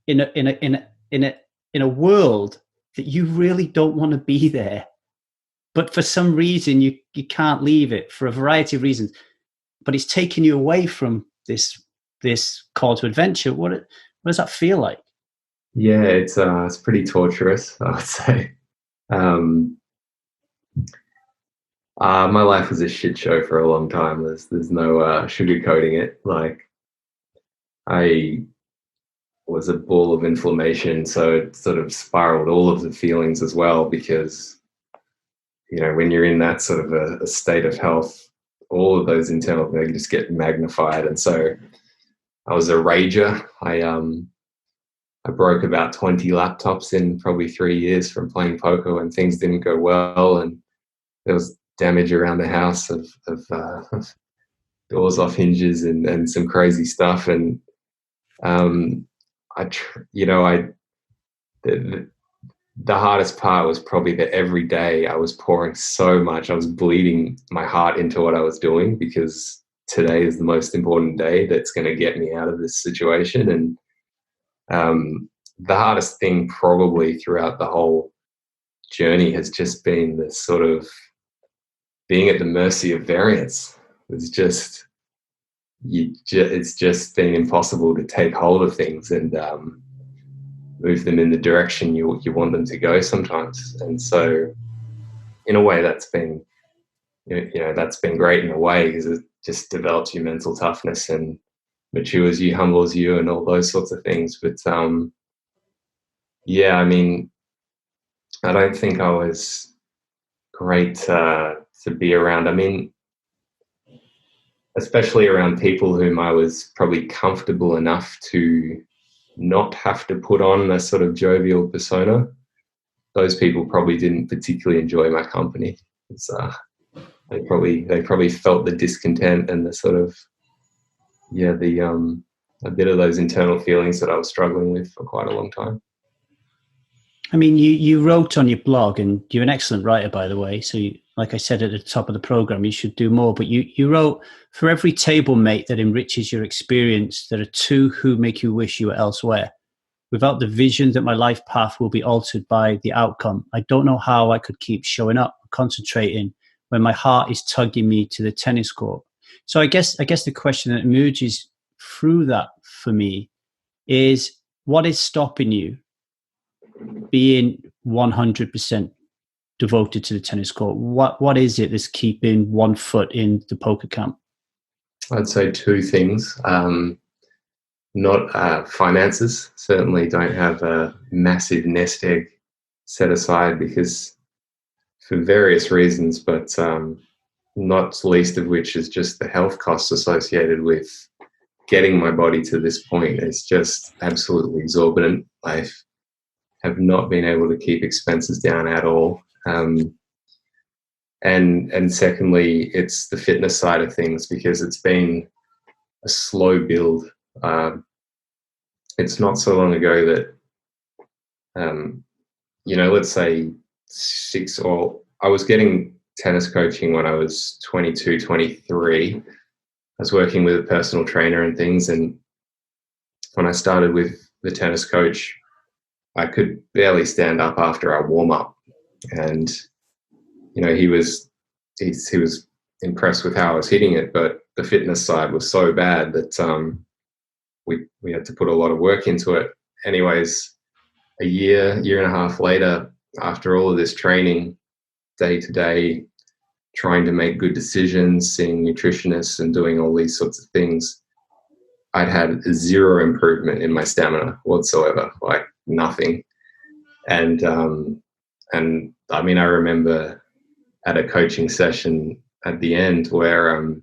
a world that you really don't want to be there, but for some reason you can't leave it for a variety of reasons, but it's taking you away from this call to adventure? What does that feel like? Yeah, it's pretty torturous, I would say. My life was a shit show for a long time. There's no sugarcoating it. Like, I was a ball of inflammation, so it sort of spiraled all of the feelings as well, because when you're in that sort of a state of health, all of those internal things just get magnified. And so I was a rager. I broke about 20 laptops in probably 3 years from playing poker when things didn't go well, and there was damage around the house of doors off hinges and some crazy stuff. And the hardest part was probably that every day I was pouring so much. I was bleeding my heart into what I was doing, because today is the most important day that's going to get me out of this situation. And the hardest thing probably throughout the whole journey has just been this sort of being at the mercy of variance. It's just been impossible to take hold of things and move them in the direction you want them to go sometimes. And so in a way that's been great in a way, because it just develops your mental toughness and matures you, humbles you, and all those sorts of things. But I mean, I don't think I was great to be around. I mean, especially around people whom I was probably comfortable enough to not have to put on a sort of jovial persona. Those people probably didn't particularly enjoy my company. They probably felt the discontent and the sort of a bit of those internal feelings that I was struggling with for quite a long time. I mean, you wrote on your blog, and you're an excellent writer, by the way. So like I said at the top of the program, you should do more. But you wrote, for every table mate that enriches your experience, there are two who make you wish you were elsewhere. Without the vision that my life path will be altered by the outcome, I don't know how I could keep showing up, concentrating when my heart is tugging me to the tennis court. So I guess the question that emerges through that for me is, what is stopping you being 100% devoted to the tennis court? What is it that's keeping one foot in the poker camp? I'd say two things. Not finances. Certainly don't have a massive nest egg set aside because for various reasons, but not least of which is just the health costs associated with getting my body to this point. It's just absolutely exorbitant. I have not been able to keep expenses down at all. And secondly, it's the fitness side of things, because it's been a slow build. It's not so long ago that, let's say I was getting tennis coaching when I was 22, 23. I was working with a personal trainer and things. And when I started with the tennis coach, I could barely stand up after our warm up. And, he was impressed with how I was hitting it, but the fitness side was so bad that we had to put a lot of work into it. Anyways, a year and a half later, after all of this training, day to day, trying to make good decisions, seeing nutritionists and doing all these sorts of things, I'd had zero improvement in my stamina whatsoever, like nothing. And I mean, I remember at a coaching session at the end where,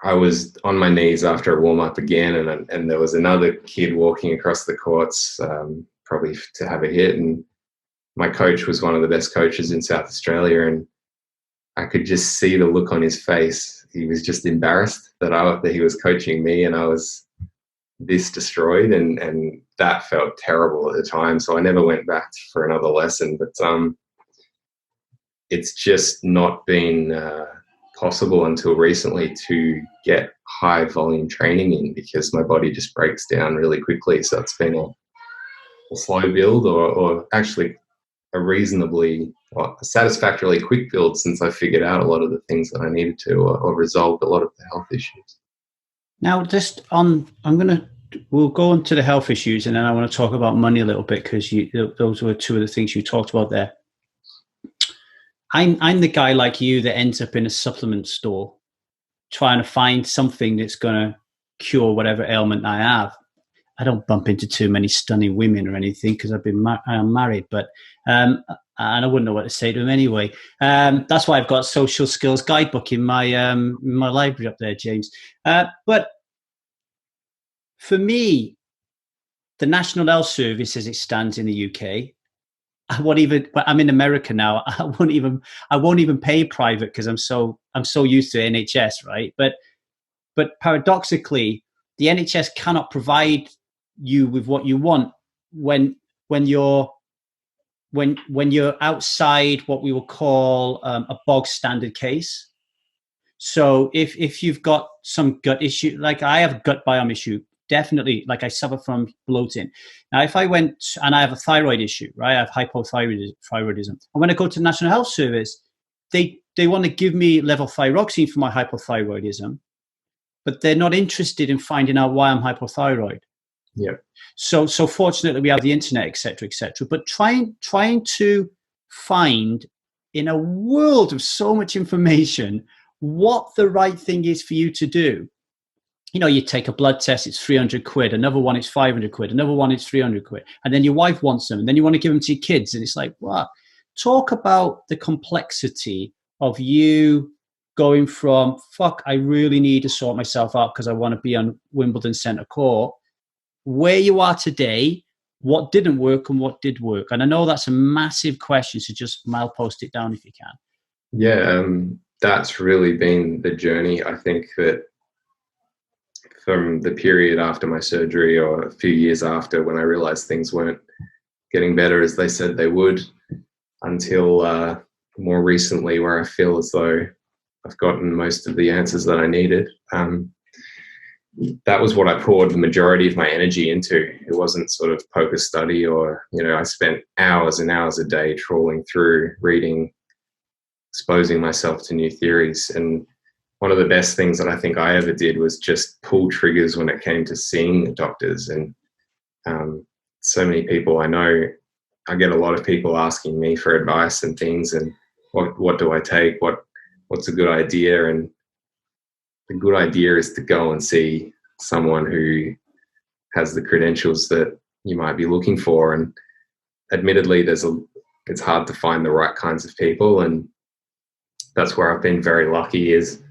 I was on my knees after a warm up again, and there was another kid walking across the courts, probably to have a hit. And my coach was one of the best coaches in South Australia, and I could just see the look on his face. He was just embarrassed that he was coaching me, and I was this destroyed, and that felt terrible at the time. So I never went back for another lesson. But it's just not been possible until recently to get high volume training in, because my body just breaks down really quickly. So it's been a slow build, or actually a satisfactorily quick build, since I figured out a lot of the things that I needed to, or resolved a lot of the health issues. Now, we'll go on to the health issues, and then I want to talk about money a little bit, because those were two of the things you talked about there. I'm the guy like you that ends up in a supplement store trying to find something that's going to cure whatever ailment I have. I don't bump into too many stunning women or anything, because I am married, but and I wouldn't know what to say to them anyway. That's why I've got a social skills guidebook in my library up there, James. But for me, the National Health Service, as it stands in the UK, I'm in America now. I won't even pay private, because I'm so used to NHS, right? But paradoxically, the NHS cannot provide you with what you want when you're outside what we will call a bog standard case. So if you've got some gut issue, like I have a gut biome issue, definitely, like I suffer from bloating. Now, if I went, and I have a thyroid issue, right? I have hypothyroidism. And when I go to the National Health Service, they want to give me levothyroxine for my hypothyroidism, but they're not interested in finding out why I'm hypothyroid. Yeah. So fortunately, we have the internet, et cetera, et cetera. But trying to find, in a world of so much information, what the right thing is for you to do. You take a blood test, it's 300 quid. Another one, it's 500 quid. Another one, it's 300 quid. And then your wife wants them. And then you want to give them to your kids. And it's like, what? Talk about the complexity of you going from, fuck, I really need to sort myself out because I want to be on Wimbledon Centre Court, where you are today, what didn't work and what did work. And I know that's a massive question, so just milepost it down if you can. Yeah, that's really been the journey. I think that from the period after my surgery, or a few years after, when I realized things weren't getting better as they said they would, until more recently, where I feel as though I've gotten most of the answers that I needed. That was what I poured the majority of my energy into. It wasn't sort of poker study or, I spent hours and hours a day trawling through, reading, exposing myself to new theories. And one of the best things that I think I ever did was just pull triggers when it came to seeing doctors. And so many people I know, I get a lot of people asking me for advice and things, and what do I take? What's a good idea? And the good idea is to go and see someone who has the credentials that you might be looking for. And admittedly, it's hard to find the right kinds of people, and that's where I've been very lucky. Is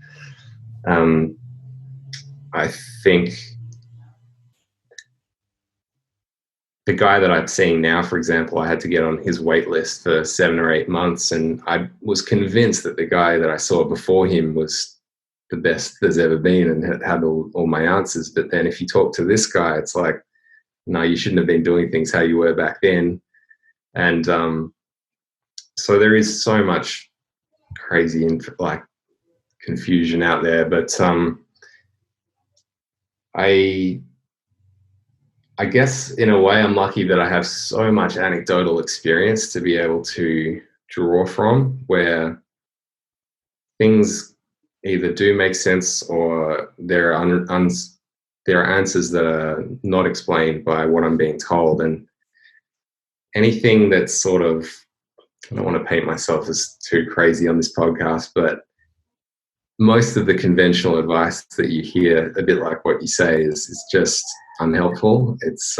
I think the guy that I'm seeing now, for example, I had to get on his wait list for 7 or 8 months, and I was convinced that the guy that I saw before him was the best there's ever been and had all my answers. But then if you talk to this guy, it's like, no, you shouldn't have been doing things how you were back then. And so there is so much crazy and like confusion out there. But I guess in a way I'm lucky that I have so much anecdotal experience to be able to draw from, where things either do make sense or there are answers that are not explained by what I'm being told. And anything that's sort of, I don't want to paint myself as too crazy on this podcast, but most of the conventional advice that you hear, a bit like what you say, is just unhelpful. It's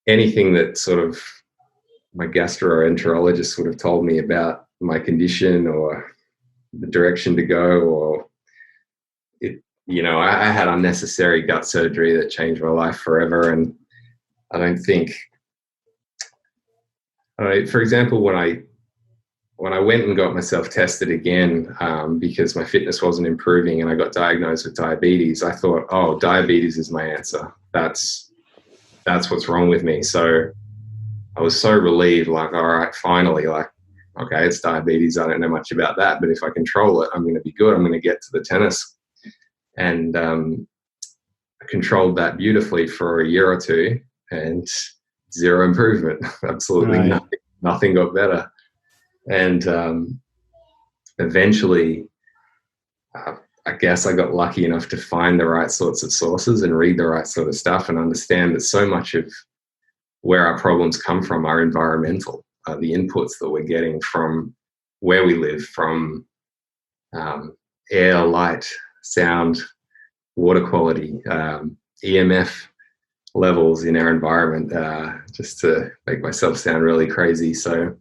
anything that sort of my gastroenterologist would have told me about my condition or the direction to go, or I had unnecessary gut surgery that changed my life forever. And I don't think, for example, when I went and got myself tested again because my fitness wasn't improving and I got diagnosed with diabetes, I thought, oh, diabetes is my answer. That's what's wrong with me. So I was so relieved, like, all right, finally, like, okay, it's diabetes. I don't know much about that, but if I control it, I'm going to be good. I'm going to get to the tennis. And I controlled that beautifully for a year or two, and zero improvement. Absolutely Right. Nothing got better. And eventually, I guess I got lucky enough to find the right sorts of sources and read the right sort of stuff and understand that so much of where our problems come from are environmental. The inputs that we're getting from where we live, from air, light, sound, water quality, EMF levels in our environment, just to make myself sound really crazy. So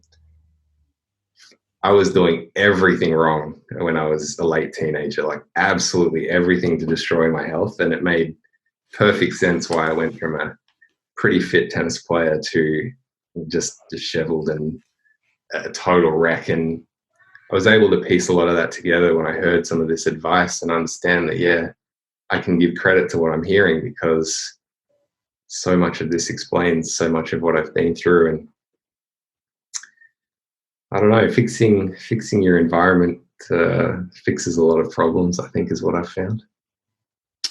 I was doing everything wrong when I was a late teenager, like absolutely everything to destroy my health. And it made perfect sense why I went from a pretty fit tennis player to just disheveled and a total wreck. And I was able to piece a lot of that together when I heard some of this advice and understand that, yeah, I can give credit to what I'm hearing, because so much of this explains so much of what I've been through. And I don't know, fixing your environment fixes a lot of problems, I think, is what I've found.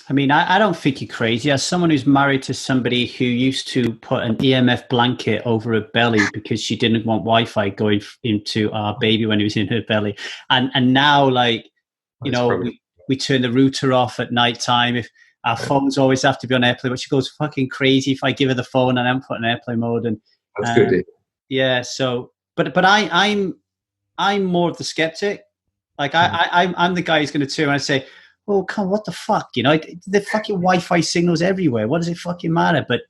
I mean, I don't think you're crazy. As someone who's married to somebody who used to put an EMF blanket over her belly because she didn't want Wi-Fi going into our baby when he was in her belly. And now, like, we turn the router off at night time. If our phones always have to be on airplane, but she goes fucking crazy if I give her the phone and I'm put in airplane mode. And that's good to hear. Yeah. So, but I'm more of the skeptic. Like I'm the guy who's going to turn around and say, oh, come on, what the fuck? The fucking Wi-Fi signals everywhere. What does it fucking matter? But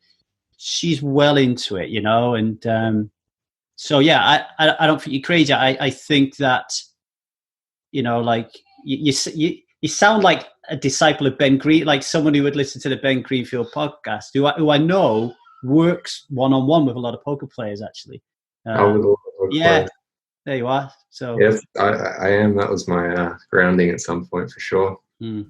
she's well into it, and so, yeah, I don't think you're crazy. I think that, like you sound like a disciple of Ben Green, like someone who would listen to the Ben Greenfield podcast, who I know works one-on-one with a lot of poker players, actually. Yeah, there you are. So yes, I am. That was my grounding at some point for sure. I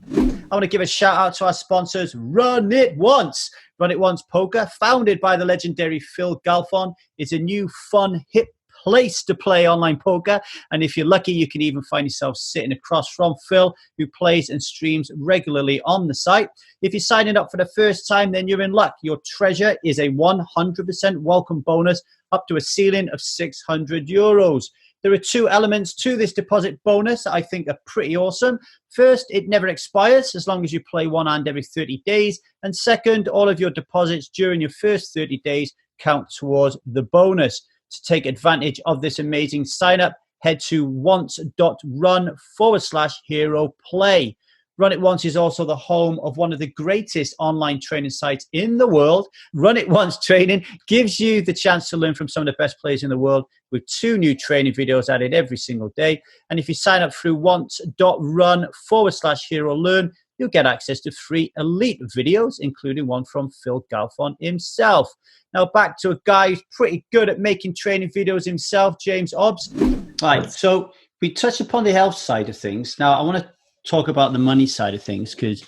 want to give a shout out to our sponsors, Run It Once. Run It Once Poker, founded by the legendary Phil Galfond, is a new, fun, hip place to play online poker. And if you're lucky, you can even find yourself sitting across from Phil, who plays and streams regularly on the site. If you're signing up for the first time, then you're in luck. Your treasure is a 100% welcome bonus up to a ceiling of €600. There are two elements to this deposit bonus that I think are pretty awesome. First, it never expires as long as you play one hand every 30 days. And second, all of your deposits during your first 30 days count towards the bonus. To take advantage of this amazing sign up, head to once.run/hero play. Run It Once is also the home of one of the greatest online training sites in the world. Run It Once Training gives you the chance to learn from some of the best players in the world with 2 new training videos added every single day. And if you sign up through once.run/hero learn, you'll get access to 3 elite videos, including one from Phil Galfond himself. Now back to a guy who's pretty good at making training videos himself, James Obst. Right, so we touched upon the health side of things. Now I want to talk about the money side of things, because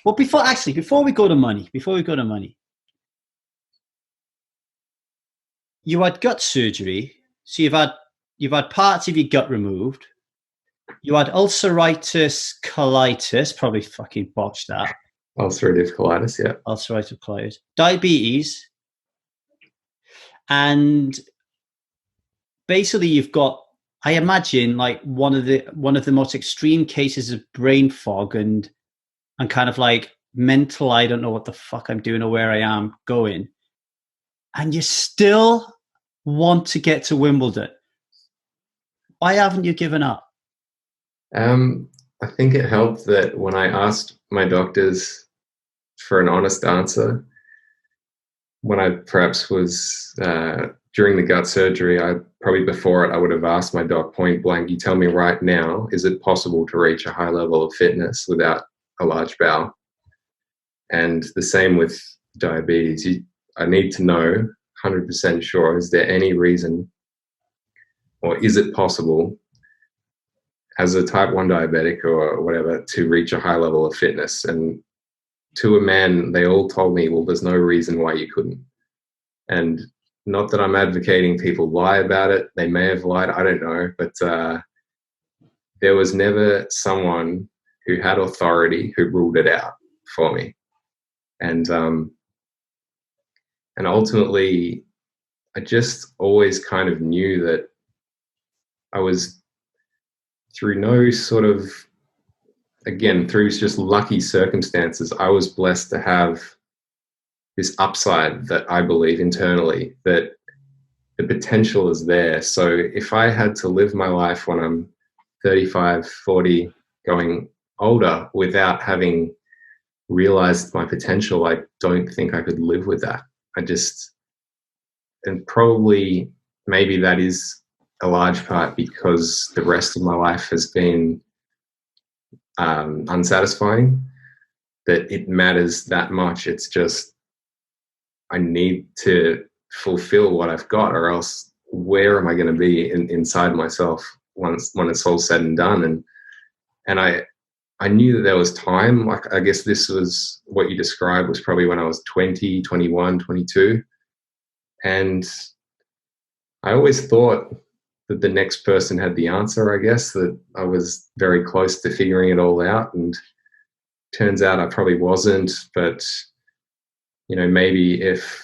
before we go to money, you had gut surgery, so you've had parts of your gut removed. You had ulcerative colitis, probably fucking botched that. Ulcerative colitis, yeah. Ulcerative colitis, diabetes, and basically you've got, I imagine, like one of the most extreme cases of brain fog and kind of like mental, I don't know what the fuck I'm doing or where I am going. And you still want to get to Wimbledon. Why haven't you given up? I think it helped that when I asked my doctors for an honest answer, when I perhaps was during the gut surgery, before it, I would have asked my doc point blank, you tell me right now, is it possible to reach a high level of fitness without a large bowel? And the same with diabetes. I need to know 100% sure, is there any reason, or is it possible as a type 1 diabetic or whatever to reach a high level of fitness? And to a man, they all told me, well, there's no reason why you couldn't. And not that I'm advocating people lie about it. They may have lied, I don't know. But there was never someone who had authority who ruled it out for me. And ultimately, I just always kind of knew that I was, through no sort of, again, through just lucky circumstances, I was blessed to have this upside that I believe internally that the potential is there. So if I had to live my life when I'm 35, 40, going older without having realized my potential, I don't think I could live with that. And probably maybe that is a large part because the rest of my life has been unsatisfying, that it matters that much. It's just, I need to fulfill what I've got, or else where am I going to be inside myself when it's all said and done? And I knew that there was time. Like, I guess this was what you described was probably when I was 20, 21, 22. And I always thought that the next person had the answer, I guess, that I was very close to figuring it all out. And turns out I probably wasn't. But, maybe if,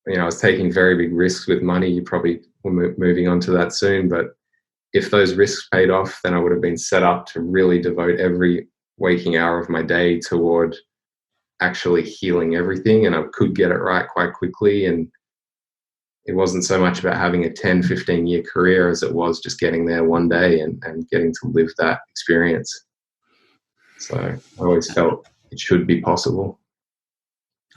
I was taking very big risks with money, you probably were moving on to that soon. But if those risks paid off, then I would have been set up to really devote every waking hour of my day toward actually healing everything. And I could get it right quite quickly. And it wasn't so much about having a 10, 15-year career as it was just getting there one day and getting to live that experience. So I always felt it should be possible.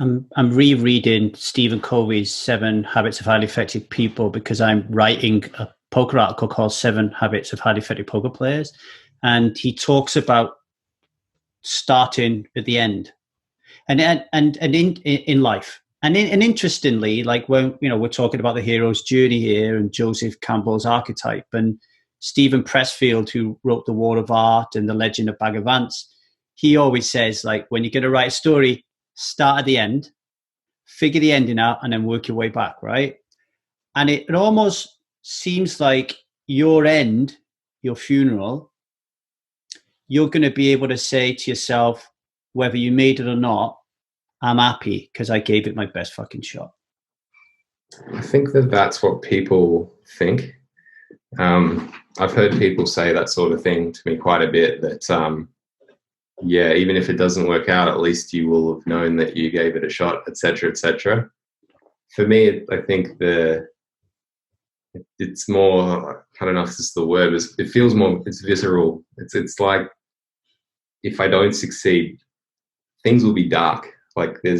I'm rereading Stephen Covey's 7 Habits of Highly Effective People because I'm writing a poker article called 7 Habits of Highly Effective Poker Players. And he talks about starting at the end and in life. And interestingly, like when, we're talking about the hero's journey here and Joseph Campbell's archetype and Stephen Pressfield, who wrote The War of Art and The Legend of Bagger Vance, he always says, like, when you're going to write a story, start at the end, figure the ending out, and then work your way back, right? And it almost seems like your end, your funeral, you're going to be able to say to yourself, whether you made it or not, I'm happy because I gave it my best fucking shot. I think that that's what people think. I've heard people say that sort of thing to me quite a bit, that yeah, even if it doesn't work out, at least you will have known that you gave it a shot, etc., etc. For me, I think it's more, I don't know if this is the word, but it feels more, it's visceral. It's like, if I don't succeed, things will be dark. Like there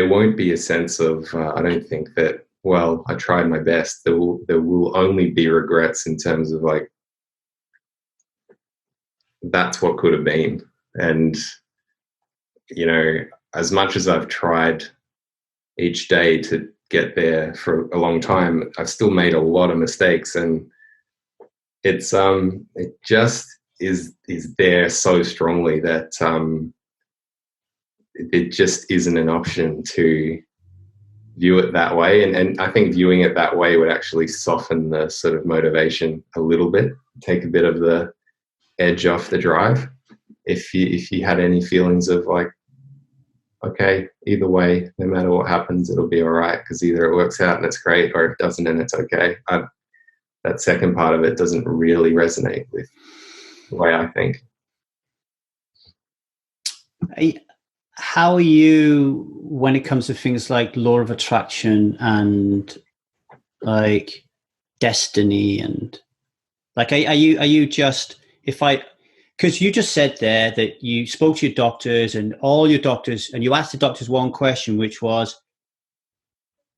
won't be a sense of, I don't think that, well, I tried my best. There will only be regrets in terms of like, that's what could have been. And, you know, as much as I've tried each day to get there for a long time, I've still made a lot of mistakes, and it just is there so strongly that it just isn't an option to view it that way. And I think viewing it that way would actually soften the sort of motivation a little bit, take a bit of the edge off the drive. If you had any feelings of like, okay, either way, no matter what happens, it'll be all right, because either it works out and it's great, or it doesn't and it's okay. That second part of it doesn't really resonate with the way I think. How are you when it comes to things like law of attraction and like destiny, and like are you just, because you just said there that you spoke to your doctors and all your doctors, and you asked the doctors one question, which was,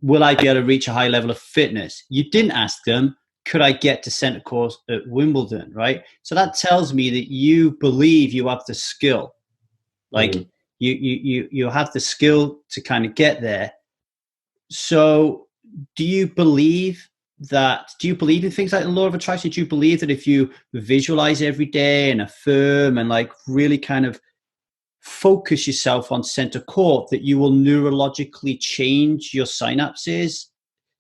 will I be able to reach a high level of fitness? You didn't ask them, could I get to centre course at Wimbledon, right? So that tells me that you believe you have the skill. Like you have the skill to kind of get there. So do you believe in things like the law of attraction? Do you believe that if you visualize every day and affirm and like really kind of focus yourself on center court, that you will neurologically change your synapses,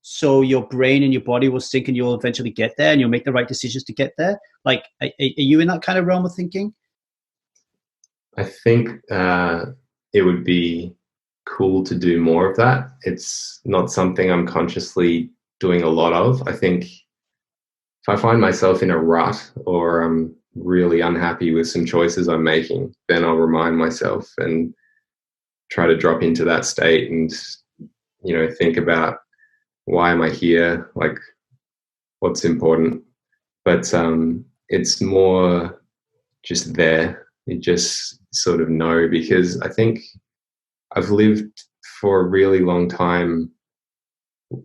so your brain and your body will sync and you'll eventually get there and you'll make the right decisions to get there? Like, are you in that kind of realm of thinking? I think it would be cool to do more of that. It's not something I'm consciously doing a lot of. I think if I find myself in a rut, or I'm really unhappy with some choices I'm making, then I'll remind myself and try to drop into that state and, you know, think about, why am I here? Like, what's important? But it's more just there. You just sort of know, because I think I've lived for a really long time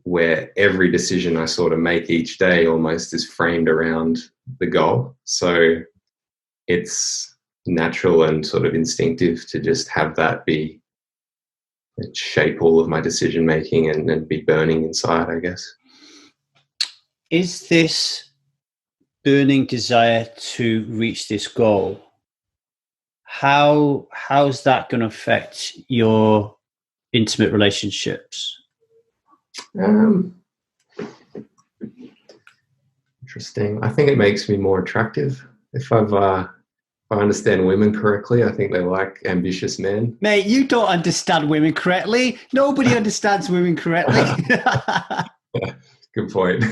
where every decision I sort of make each day almost is framed around the goal. So it's natural and sort of instinctive to just have that shape all of my decision making and be burning inside, I guess. Is this burning desire to reach this goal, how's that going to affect your intimate relationships? Interesting. I think it makes me more attractive. If I understand women correctly, I think they like ambitious men. Mate, you don't understand women correctly. Nobody understands women correctly. Good point.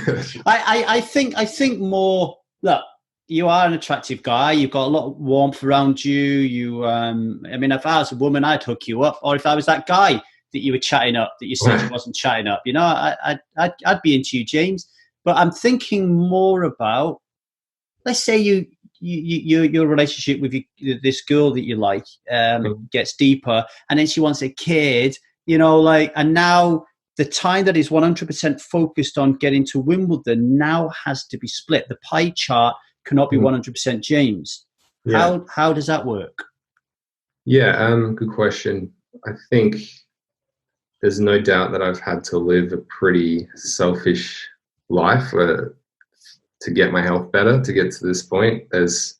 I think more, look, you are an attractive guy. You've got a lot of warmth around you. I mean, if I was a woman, I'd hook you up. Or if I was that guy that you were chatting up, that you said you wasn't chatting up, you know, I'd be into you, James. But I'm thinking more about, let's say your relationship with this girl that you like gets deeper, and then she wants a kid, you know, like, and now the time that is 100% focused on getting to Wimbledon now has to be split. The pie chart cannot be 100% James. Yeah. How does that work? Yeah, good question. I think there's no doubt that I've had to live a pretty selfish life to get my health better, to get to this point. There's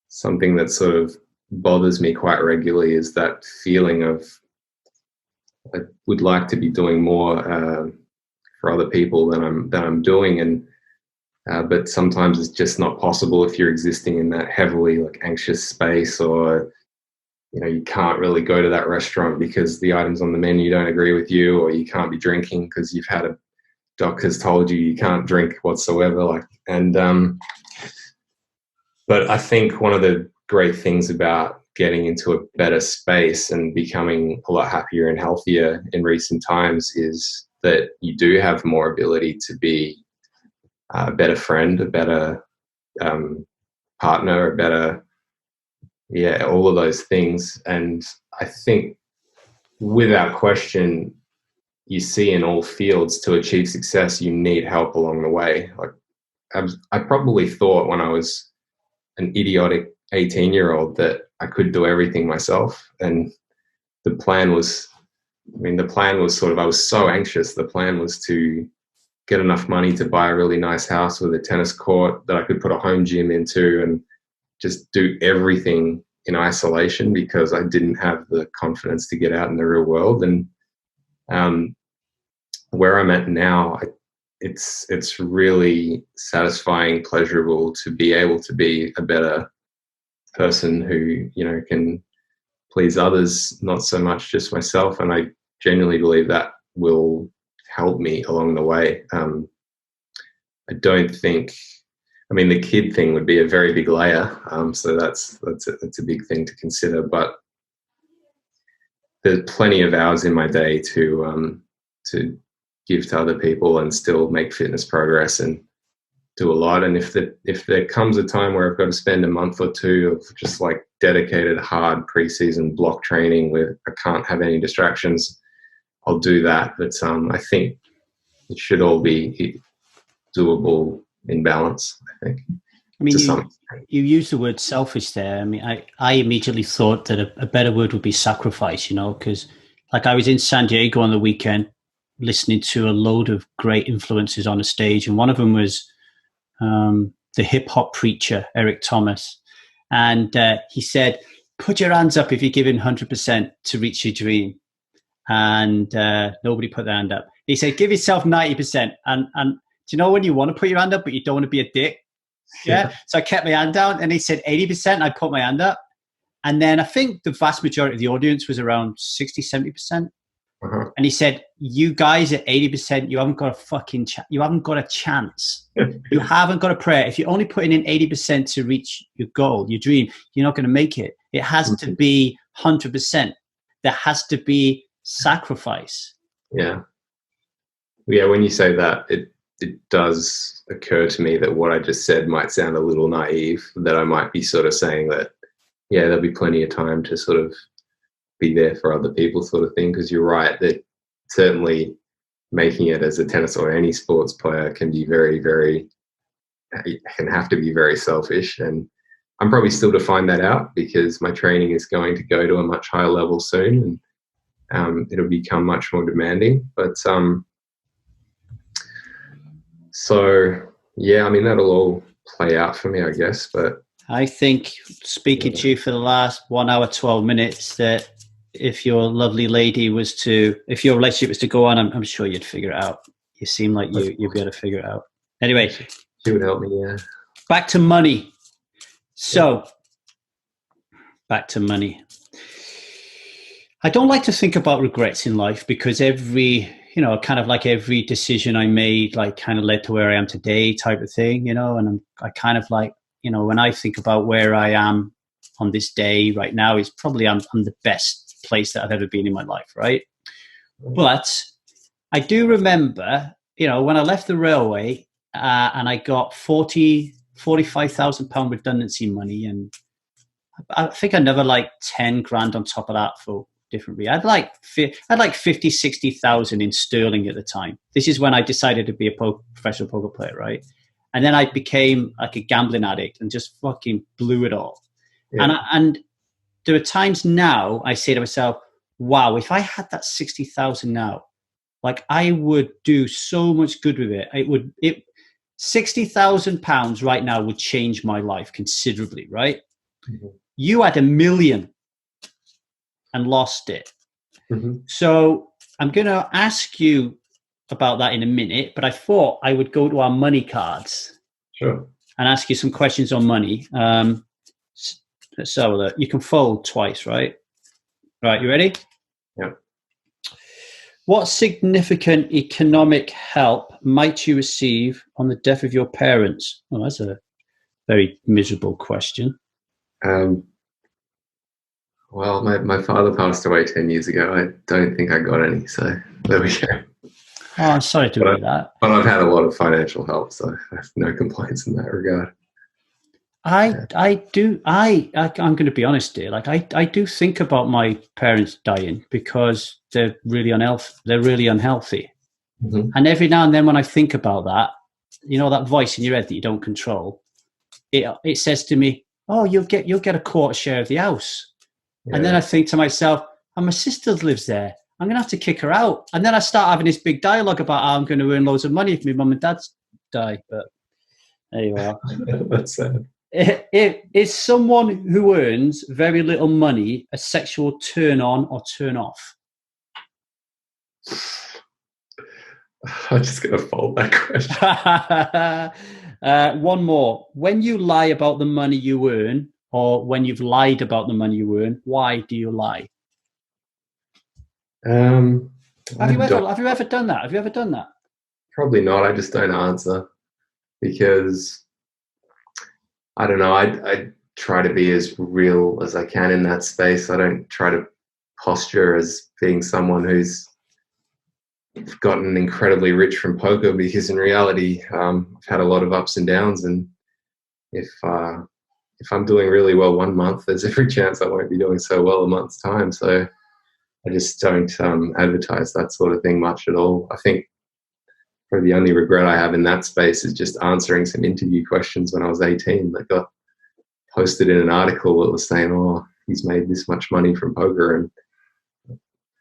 something that sort of bothers me quite regularly, is that feeling of, I would like to be doing more for other people than I'm doing. And but sometimes it's just not possible if you're existing in that heavily like anxious space, or you can't really go to that restaurant because the items on the menu don't agree with you, or you can't be drinking because you've had a doctor's told you can't drink whatsoever. But I think one of the great things about getting into a better space and becoming a lot happier and healthier in recent times is that you do have more ability to be a better friend, a better partner, a better, all of those things. And I think without question, you see in all fields, to achieve success, you need help along the way. Like I probably thought when I was an idiotic 18-year-old that I could do everything myself. And the plan was sort of, I was so anxious. The plan was to get enough money to buy a really nice house with a tennis court that I could put a home gym into, and just do everything in isolation because I didn't have the confidence to get out in the real world. And where I'm at now, it's really satisfying, pleasurable to be able to be a better person who can please others, not so much just myself. And I genuinely believe that will help me along the way. I don't think, the kid thing would be a very big layer, so that's a big thing to consider. But there's plenty of hours in my day to give to other people and still make fitness progress and do a lot. And if there comes a time where I've got to spend a month or two of just like dedicated, hard preseason block training where I can't have any distractions, I'll do that. But I think it should all be doable in balance, I think. You use the word selfish there. I immediately thought that a better word would be sacrifice, because like I was in San Diego on the weekend listening to a load of great influencers on a stage, and one of them was the hip hop preacher, Eric Thomas. And he said, put your hands up if you're giving 100% to reach your dream. And nobody put their hand up. He said, give yourself 90%. And do you know when you want to put your hand up, but you don't want to be a dick? Yeah. So I kept my hand down, and he said 80%. I put my hand up. And then I think the vast majority of the audience was around 60, 70%. Uh-huh. And he said, you guys at 80%, you haven't got you haven't got a chance. You haven't got a prayer. If you're only putting in 80% to reach your goal, your dream, you're not going to make it. It has to be 100%. There has to be sacrifice. Yeah. Yeah. When you say that, it does occur to me that what I just said might sound a little naive, that I might be sort of saying that, there'll be plenty of time to sort of be there for other people sort of thing. Because you're right, that certainly making it as a tennis or any sports player can be very, very, can have to be very selfish. And I'm probably still to find that out, because my training is going to go to a much higher level soon, and it'll become much more demanding. But that'll all play out for me, I guess. But I think, speaking to you for the last 1 hour, 12 minutes, that if your lovely lady if your relationship was to go on, I'm sure you'd figure it out. You seem like you'd be able to figure it out. Anyway. She would help me, yeah. Back to money. So, back to money. I don't like to think about regrets in life, because every decision I made, kind of led to where I am today type of thing, and I kind of when I think about where I am on this day right now, is probably I'm the best place that I've ever been in my life, right? But I do remember, when I left the railway and I got £45,000 redundancy money, and I think another 10 grand on top of that for different reasons. I'd like 50, 60,000 in sterling at the time. This is when I decided to be a professional poker player, right? And then I became like a gambling addict and just fucking blew it all. Yeah. And there are times now I say to myself, wow, if I had that 60,000 now, I would do so much good with it. £60,000 right now would change my life considerably, right? Mm-hmm. You had $1 million and lost it. Mm-hmm. So I'm going to ask you about that in a minute, but I thought I would go to our money cards. Sure. And ask you some questions on money. So that you can fold twice, right? Right, you ready? Yeah. What significant economic help might you receive on the death of your parents? Oh, that's a very miserable question. Well, my father passed away 10 years ago. I don't think I got any, so there we go. Oh, I'm sorry to hear that. But I've had a lot of financial help, so I have no complaints in that regard. I'm going to be honest here. Like I do think about my parents dying because they're really unhealthy. Mm-hmm. And every now and then when I think about that, you know, that voice in your head that you don't control, it says to me, oh, you'll get a quarter share of the house. Yeah. And then I think to myself, and my sister lives there. I'm going to have to kick her out. And then I start having this big dialogue about how I'm going to earn loads of money if my mum and dad die. But there you are. That's sad. Is someone who earns very little money a sexual turn on or turn off? I'm just going to fold that question. One more. When you lie about the money you earn, or when you've lied about the money you earn, why do you lie? Have you ever done that? Have you ever done that? Probably not. I just don't answer because I don't know. I try to be as real as I can in that space. I don't try to posture as being someone who's gotten incredibly rich from poker, because in reality, I've had a lot of ups and downs. And if I'm doing really well one month, there's every chance I won't be doing so well a month's time. So I just don't advertise that sort of thing much at all. I think probably the only regret I have in that space is just answering some interview questions when I was 18 that got posted in an article that was saying, oh, he's made this much money from poker.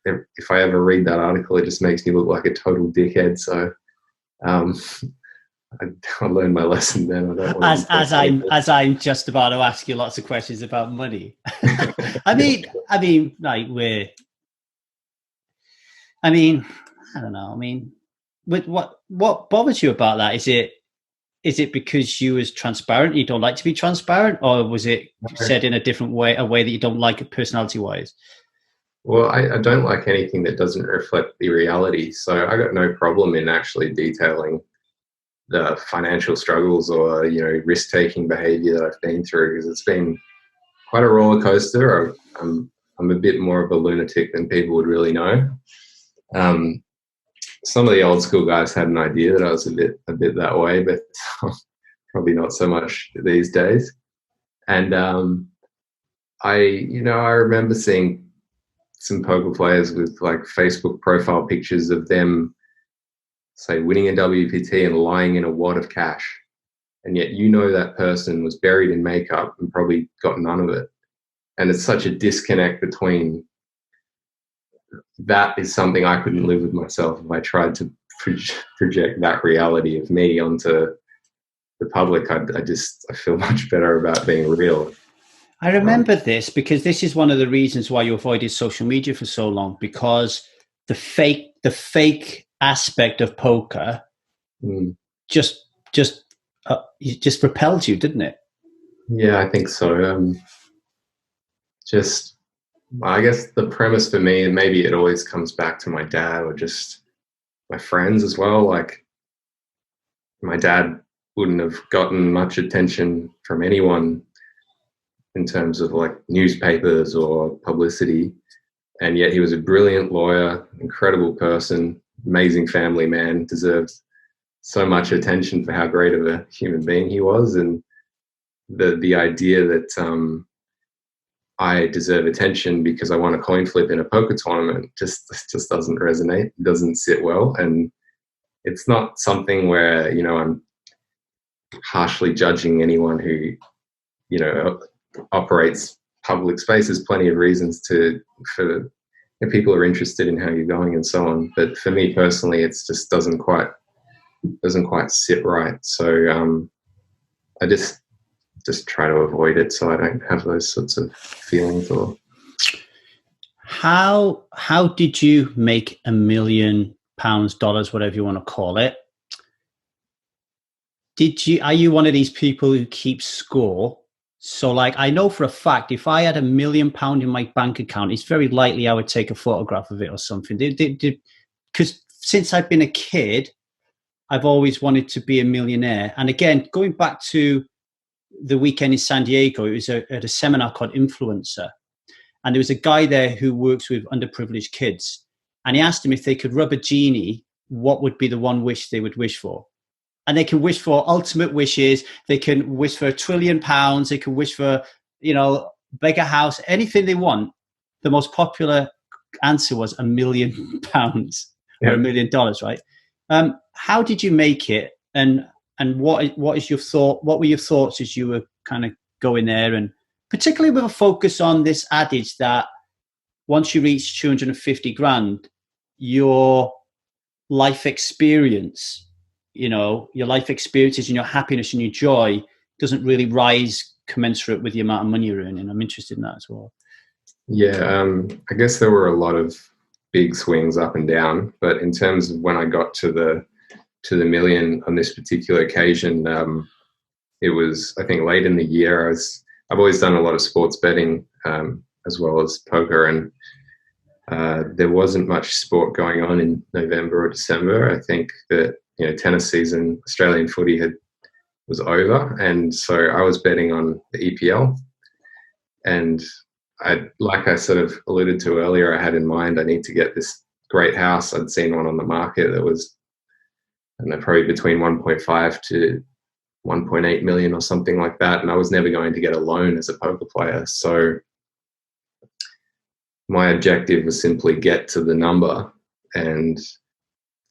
And if I ever read that article, it just makes me look like a total dickhead. So I learned my lesson then. As I'm just about to ask you lots of questions about money. I mean, like I don't know. I mean, with what bothers you about that? Is it because you was transparent? You don't like to be transparent, or was it said in a different way, a way that you don't like it personality wise? Well, I don't like anything that doesn't reflect the reality. So I got no problem in actually detailing the financial struggles or, you know, risk-taking behavior that I've been through, because it's been quite a roller coaster. I'm a bit more of a lunatic than people would really know. Some of the old school guys had an idea that I was a bit that way, but probably not so much these days. And I remember seeing some poker players with like Facebook profile pictures of them, say, winning a WPT and lying in a wad of cash. And yet, you know, that person was buried in makeup and probably got none of it. And it's such a disconnect between that is something I couldn't live with myself if I tried to project that reality of me onto the public. I feel much better about being real. I remember this because this is one of the reasons why you avoided social media for so long, because the fake aspect of poker just repelled you, didn't it? Yeah, I think so. I guess the premise for me, and maybe it always comes back to my dad or just my friends as well. Like, my dad wouldn't have gotten much attention from anyone in terms of like newspapers or publicity. And yet he was a brilliant lawyer, incredible person, amazing family man, deserved so much attention for how great of a human being he was. And the idea that I deserve attention because I won a coin flip in a poker tournament just doesn't resonate, doesn't sit well. And it's not something where, you know, I'm harshly judging anyone who, you know, operates public space. There's plenty of reasons for if people are interested in how you're going and so on. But for me personally, it just doesn't quite sit right. So I just try to avoid it so I don't have those sorts of feelings. Or how did you make £1 million pounds, dollars, whatever you want to call it. Are you one of these people who keeps score? So like, I know for a fact, if I had £1 million in my bank account, it's very likely I would take a photograph of it or something. Because since I've been a kid, I've always wanted to be a millionaire. And again, going back to the weekend in San Diego, it was at a seminar called Influencer. And there was a guy there who works with underprivileged kids. And he asked them if they could rub a genie, what would be the one wish they would wish for? And they can wish for ultimate wishes. They can wish for £1 trillion. They can wish for, bigger house, anything they want. The most popular answer was £1 million or $1 million, right? How did you make it? And what is your thought? What were your thoughts as you were kind of going there? And particularly with a focus on this adage that once you reach 250 grand, your life experience, your life experiences and your happiness and your joy doesn't really rise commensurate with the amount of money you're earning. I'm interested in that as well. Yeah, I guess there were a lot of big swings up and down, but in terms of when I got to the million on this particular occasion, it was, I think, late in the year. I've always done a lot of sports betting as well as poker, and there wasn't much sport going on in November or December. I think that tennis season, Australian footy was over, and so I was betting on the EPL. And like I sort of alluded to earlier, I had in mind I need to get this great house. I'd seen one on the market that was, I don't know, probably between 1.5 to 1.8 million or something like that, and I was never going to get a loan as a poker player. So my objective was simply get to the number, and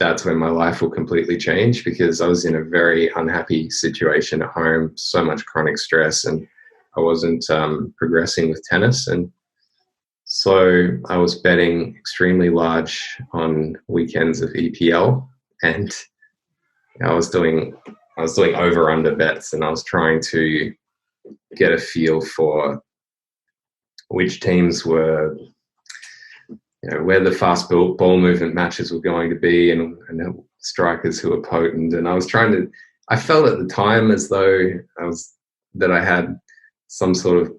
that's when my life will completely change, because I was in a very unhappy situation at home, so much chronic stress, and I wasn't progressing with tennis. And so I was betting extremely large on weekends of EPL, and I was doing over under bets, and I was trying to get a feel for which teams were, where the fast ball movement matches were going to be, and strikers who were potent. And I felt at the time as though I had some sort of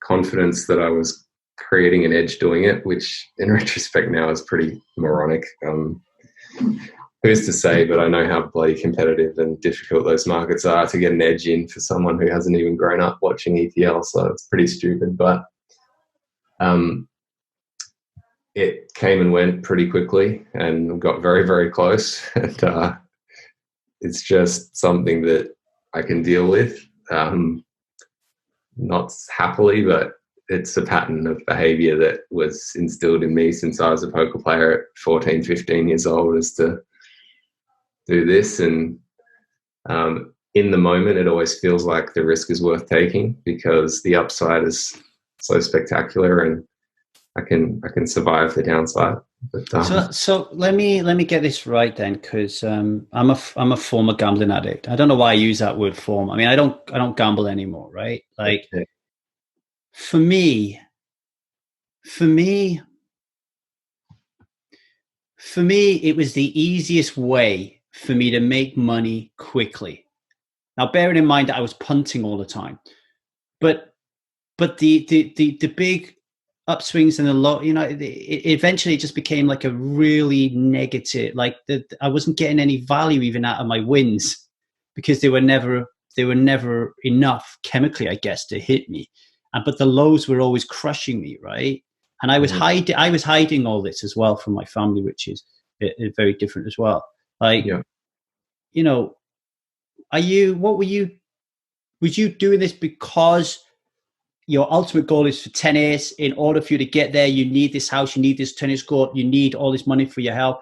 confidence that I was creating an edge doing it, which in retrospect now is pretty moronic. Who's to say, but I know how bloody competitive and difficult those markets are to get an edge in for someone who hasn't even grown up watching EPL. So it's pretty stupid, but it came and went pretty quickly and got very, very close. And it's just something that I can deal with, not happily, but it's a pattern of behavior that was instilled in me since I was a poker player at 14, 15 years old, is to do this. And in the moment, it always feels like the risk is worth taking because the upside is so spectacular, and I can survive the downside. But, so let me get this right then, because I'm a former gambling addict. I don't know why I use that word form. I mean, I don't gamble anymore, right? Like, yeah. for me, it was the easiest way for me to make money quickly. Now, bearing in mind that I was punting all the time, but the big upswings and the low, it eventually just became like a really negative, like I wasn't getting any value even out of my wins, because they were never enough chemically, I guess, to hit me. But the lows were always crushing me, right? And I was hiding all this as well from my family, which is very different as well. Like, was you doing this because your ultimate goal is for tennis? In order for you to get there, you need this house, you need this tennis court, you need all this money for your health.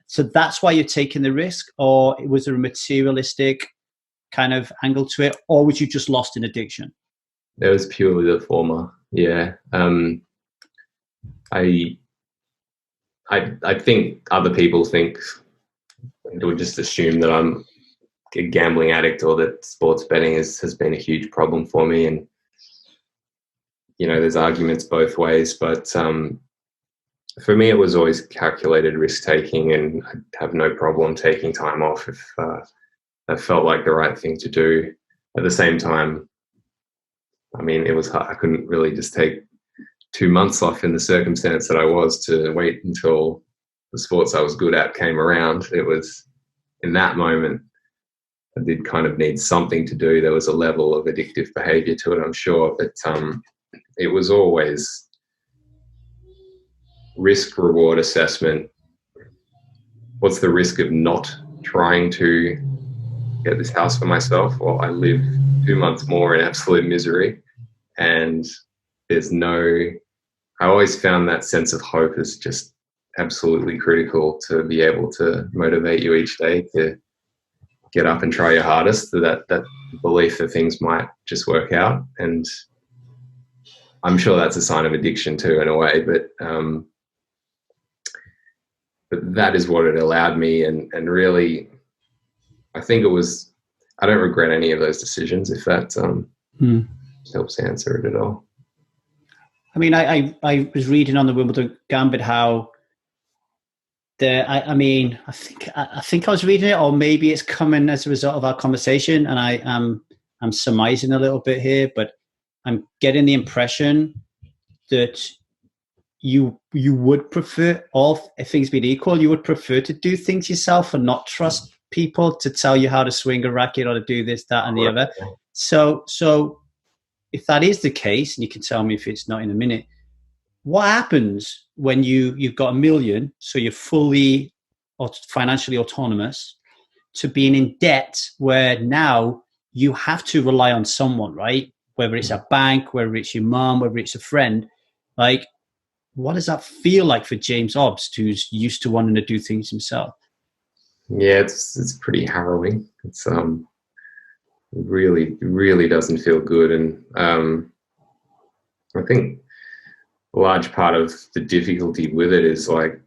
So that's why you're taking the risk? Or was there a materialistic kind of angle to it? Or was you just lost in addiction? It was purely the former. Yeah. I think other people would just assume that I'm a gambling addict, or that sports betting has been a huge problem for me. And, there's arguments both ways, but for me, it was always calculated risk taking, and I'd have no problem taking time off if that felt like the right thing to do. At the same time, I mean, it was hard. I couldn't really just take 2 months off in the circumstance that I was, to wait until the sports I was good at came around. It was in that moment I did kind of need something to do. There was a level of addictive behavior to it, I'm sure, but it was always risk reward assessment. What's the risk of not trying to get this house for myself? Well, I live 2 months more in absolute misery, and I always found that sense of hope is just absolutely critical to be able to motivate you each day to get up and try your hardest. That belief that things might just work out. And I'm sure that's a sign of addiction too, in a way, but that is what it allowed me. And really, I think I don't regret any of those decisions, if that helps answer it at all. I mean, I was reading on the Wimbledon Gambit how I think I was reading it, or maybe it's coming as a result of our conversation, and I'm surmising a little bit here, but I'm getting the impression that you would prefer, all things being equal, you would prefer to do things yourself and not trust people to tell you how to swing a racket or to do this, that, and the other. So if that is the case, and you can tell me if it's not in a minute, what happens when you've got $1 million, so you're fully financially autonomous, to being in debt where now you have to rely on someone, right? Whether it's a bank, whether it's your mom, whether it's a friend. Like, what does that feel like for James Obst, who's used to wanting to do things himself? Yeah, it's pretty harrowing. It's really doesn't feel good. And I think a large part of the difficulty with it is, like,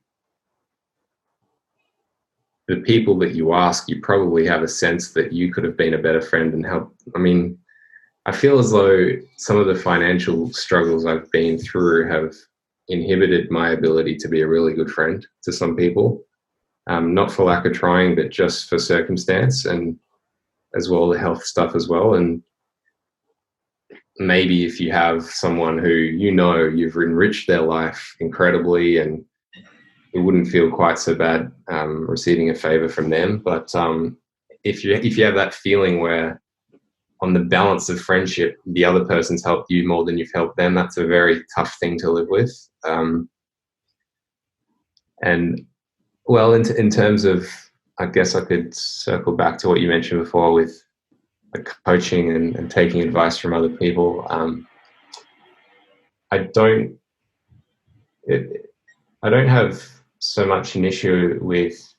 the people that you ask, you probably have a sense that you could have been a better friend and helped. I mean, I feel as though some of the financial struggles I've been through have inhibited my ability to be a really good friend to some people. Not for lack of trying, but just for circumstance, and as well the health stuff as well. And maybe if you have someone who you've enriched their life incredibly, and it wouldn't feel quite so bad receiving a favor from them. But if you have that feeling where, on the balance of friendship, the other person's helped you more than you've helped them, that's a very tough thing to live with. And well, in terms of, I guess I could circle back to what you mentioned before with coaching and taking advice from other people. I don't have so much an issue with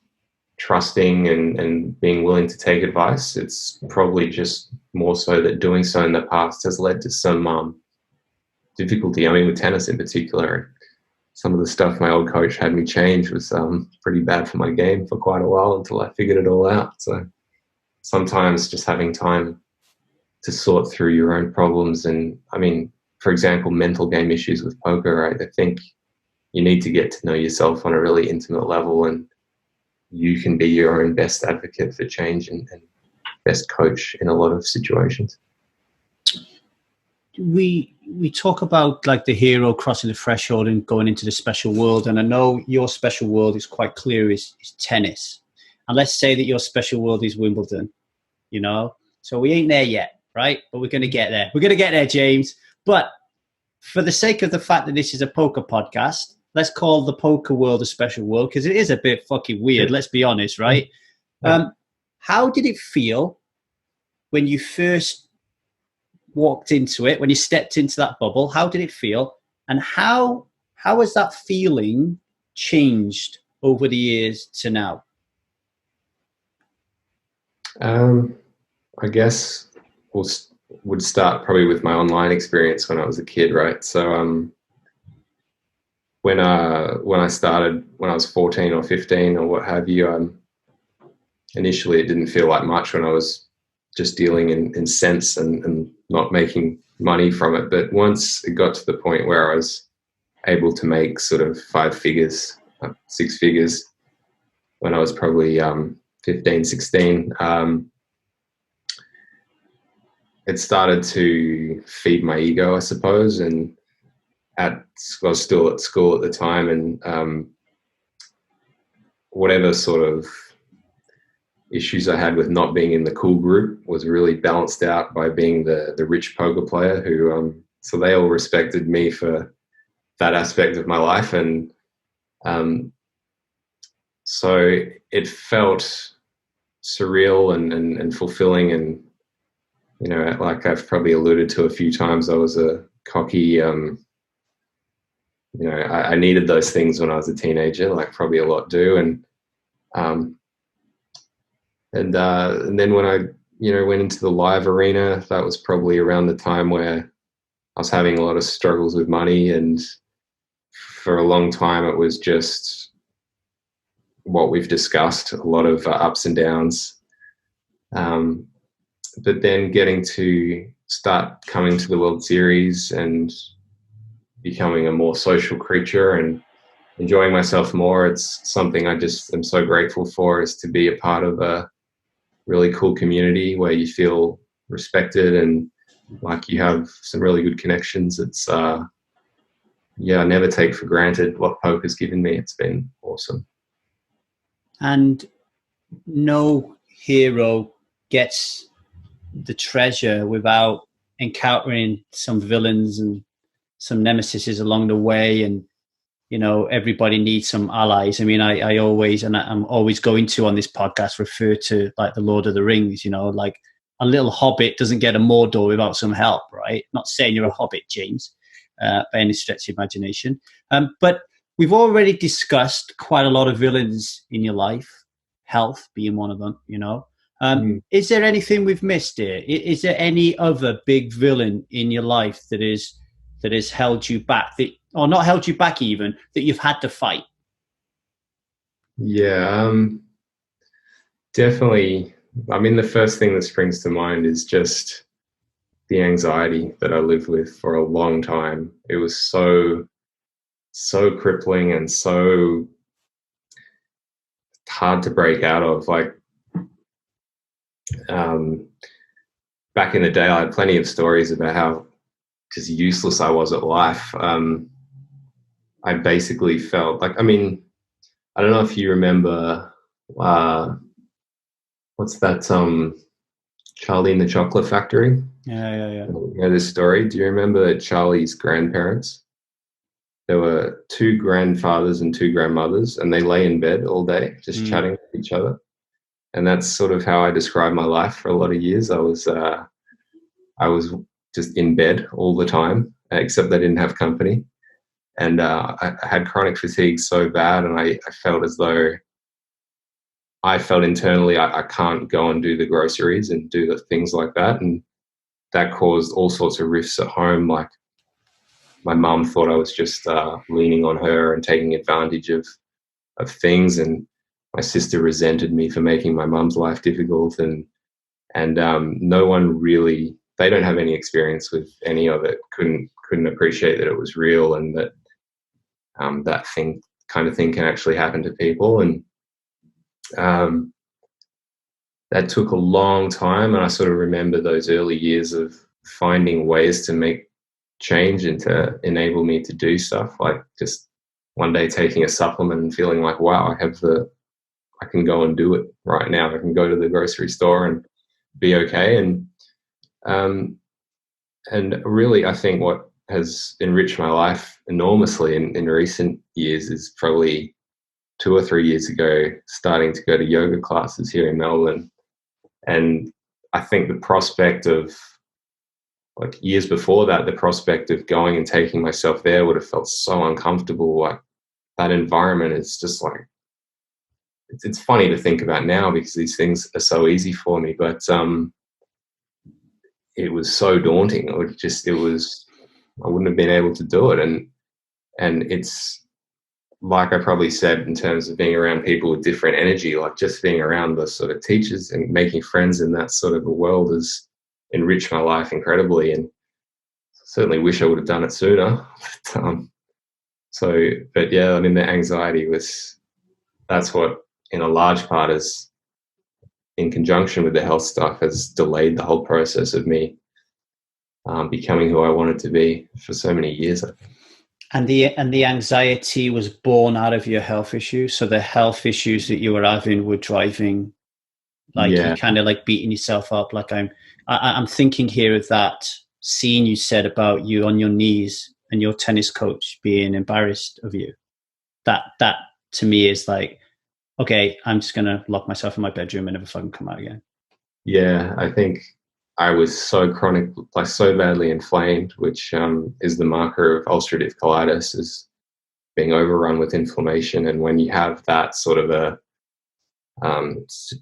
trusting and being willing to take advice. It's probably just more so that doing so in the past has led to some difficulty. I mean, with tennis in particular, some of the stuff my old coach had me change was pretty bad for my game for quite a while, until I figured it all out. So sometimes just having time to sort through your own problems, and I mean, for example, mental game issues with poker, right? I think you need to get to know yourself on a really intimate level, and you can be your own best advocate for change and best coach in a lot of situations. We talk about, like, the hero crossing the threshold and going into the special world, and I know your special world is quite clear, is tennis. And let's say that your special world is Wimbledon, so we ain't there yet, right? But we're going to get there. We're going to get there, James. But for the sake of the fact that this is a poker podcast, let's call the poker world a special world, because it is a bit fucking weird, let's be honest, right? How did it feel when you first walked into it, when you stepped into that bubble? How did it feel? And how has that feeling changed over the years to now? I guess would start probably with my online experience when I was a kid, right? So when I started when I was 14 or 15 or what have you, initially it didn't feel like much when I was just dealing in cents and not making money from it. But once it got to the point where I was able to make sort of 5 figures, 6 figures when I was probably 15, 16. It started to feed my ego, I suppose, and I was still at school at the time, and whatever sort of issues I had with not being in the cool group was really balanced out by being the rich poker player who, so they all respected me for that aspect of my life. And so it felt surreal and fulfilling. And, you know, like I've probably alluded to a few times, I was a cocky, you know, I needed those things when I was a teenager, like probably a lot do. And then when I, you know, went into the live arena, that was probably around the time where I was having a lot of struggles with money. And for a long time, it was just what we've discussed, a lot of ups and downs. But then getting to start coming to the World Series and becoming a more social creature and enjoying myself more, it's something I just am so grateful for, is to be a part of a really cool community where you feel respected and like you have some really good connections. It's I never take for granted what poker's given me. It's been awesome. And no hero gets the treasure without encountering some villains and some nemesis along the way. And, you know, everybody needs some allies. I mean, I always, and I'm always going to on this podcast, refer to like the Lord of the Rings, you know, like a little hobbit doesn't get a Mordor without some help, right? Not saying you're a hobbit, James, by any stretch of imagination. But we've already discussed quite a lot of villains in your life, health being one of them, you know. Is there anything we've missed here? Is there any other big villain in your life that has held you back, or not held you back even, that you've had to fight? Yeah, definitely. I mean, the first thing that springs to mind is just the anxiety that I lived with for a long time. It was so crippling and so hard to break out of. Like, back in the day, I had plenty of stories about how just useless I was at life. I basically felt like, I mean, I don't know if you remember, what's that, Charlie and the Chocolate Factory? Yeah. You know this story? Do you remember Charlie's grandparents? There were 2 grandfathers and 2 grandmothers, and they lay in bed all day just chatting with each other. And that's sort of how I described my life for a lot of years. I was just in bed all the time, except I didn't have company. And I had chronic fatigue so bad, and I felt as though I felt internally I can't go and do the groceries and do the things like that. And that caused all sorts of rifts at home. Like, my mum thought I was just leaning on her and taking advantage of things. And my sister resented me for making my mum's life difficult. And no one really, they don't have any experience with any of it, couldn't appreciate that it was real, and that that kind of thing can actually happen to people. And that took a long time. And I sort of remember those early years of finding ways to make change and to enable me to do stuff, like just one day taking a supplement and feeling like, wow, I can go and do it right now. I can go to the grocery store and be okay. And really, I think what has enriched my life enormously in recent years is probably 2 or 3 years ago, starting to go to yoga classes here in Melbourne. And I think the prospect of, like, years before that, the prospect of going and taking myself there would have felt so uncomfortable. Like, that environment is just like, it's funny to think about now because these things are so easy for me, but it was so daunting. I wouldn't have been able to do it. And it's like I probably said, in terms of being around people with different energy, like just being around the sort of teachers and making friends in that sort of a world has enriched my life incredibly. And certainly wish I would have done it sooner. But So, but yeah, I mean, the anxiety that's what in a large part is in conjunction with the health stuff has delayed the whole process of me becoming who I wanted to be for so many years. And the anxiety was born out of your health issues. So the health issues that you were having were driving, like you Yeah, kind of like beating yourself up. Like I'm thinking here of that scene you said about you on your knees and your tennis coach being embarrassed of you. That to me is like, okay, I'm just gonna lock myself in my bedroom and never fucking come out again. yeah. I think I was so chronic, like so badly inflamed, which is the marker of ulcerative colitis, is being overrun with inflammation. And when you have that sort of a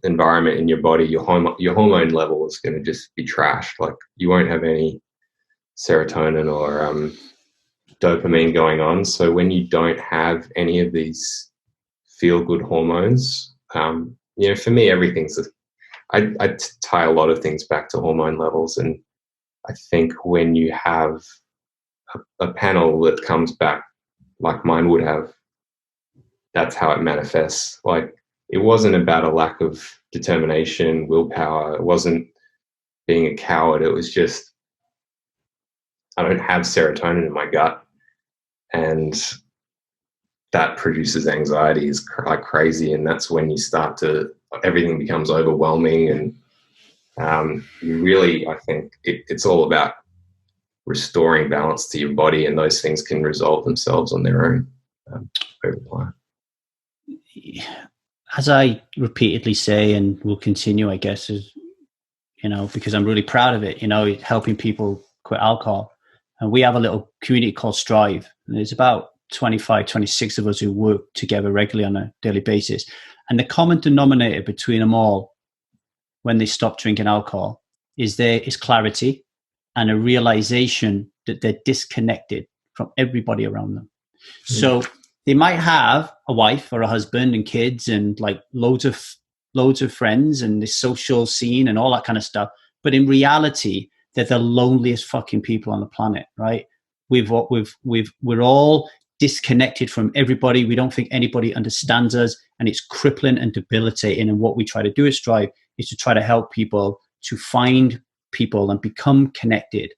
environment in your body, your hormone level is going to just be trashed. Like you won't have any serotonin or dopamine going on. So when you don't have any of these feel good hormones, for me, I tie a lot of things back to hormone levels. And I think when you have a panel that comes back like mine would have, that's how it manifests. Like it wasn't about a lack of determination, willpower. It wasn't being a coward. It was just, I don't have serotonin in my gut. And that produces anxiety is like crazy. And that's when you start everything becomes overwhelming. And you really, I think it's all about restoring balance to your body, and those things can resolve themselves on their own over time. As I repeatedly say, and will continue, I guess, is, because I'm really proud of it, helping people quit alcohol. And we have a little community called Strive. And there's about 25, 26 of us who work together regularly on a daily basis. And the common denominator between them all when they stop drinking alcohol is clarity and a realization that they're disconnected from everybody around them. So they might have a wife or a husband and kids and like loads of friends and the social scene and all that kind of stuff. But in reality, they're the loneliest fucking people on the planet, right? We're all disconnected from everybody. We don't think anybody understands us, and it's crippling and debilitating. And what we try to do at Strive is to try to help people to find people and become connected,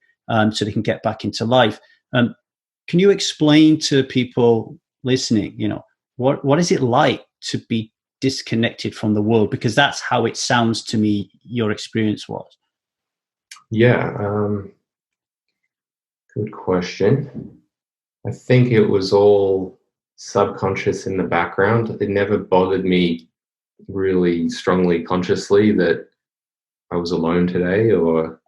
so they can get back into life. Can you explain to people listening, what is it like to be disconnected from the world? Because that's how it sounds to me your experience was. Yeah, good question. I think it was all subconscious in the background. It never bothered me really strongly consciously that I was alone today or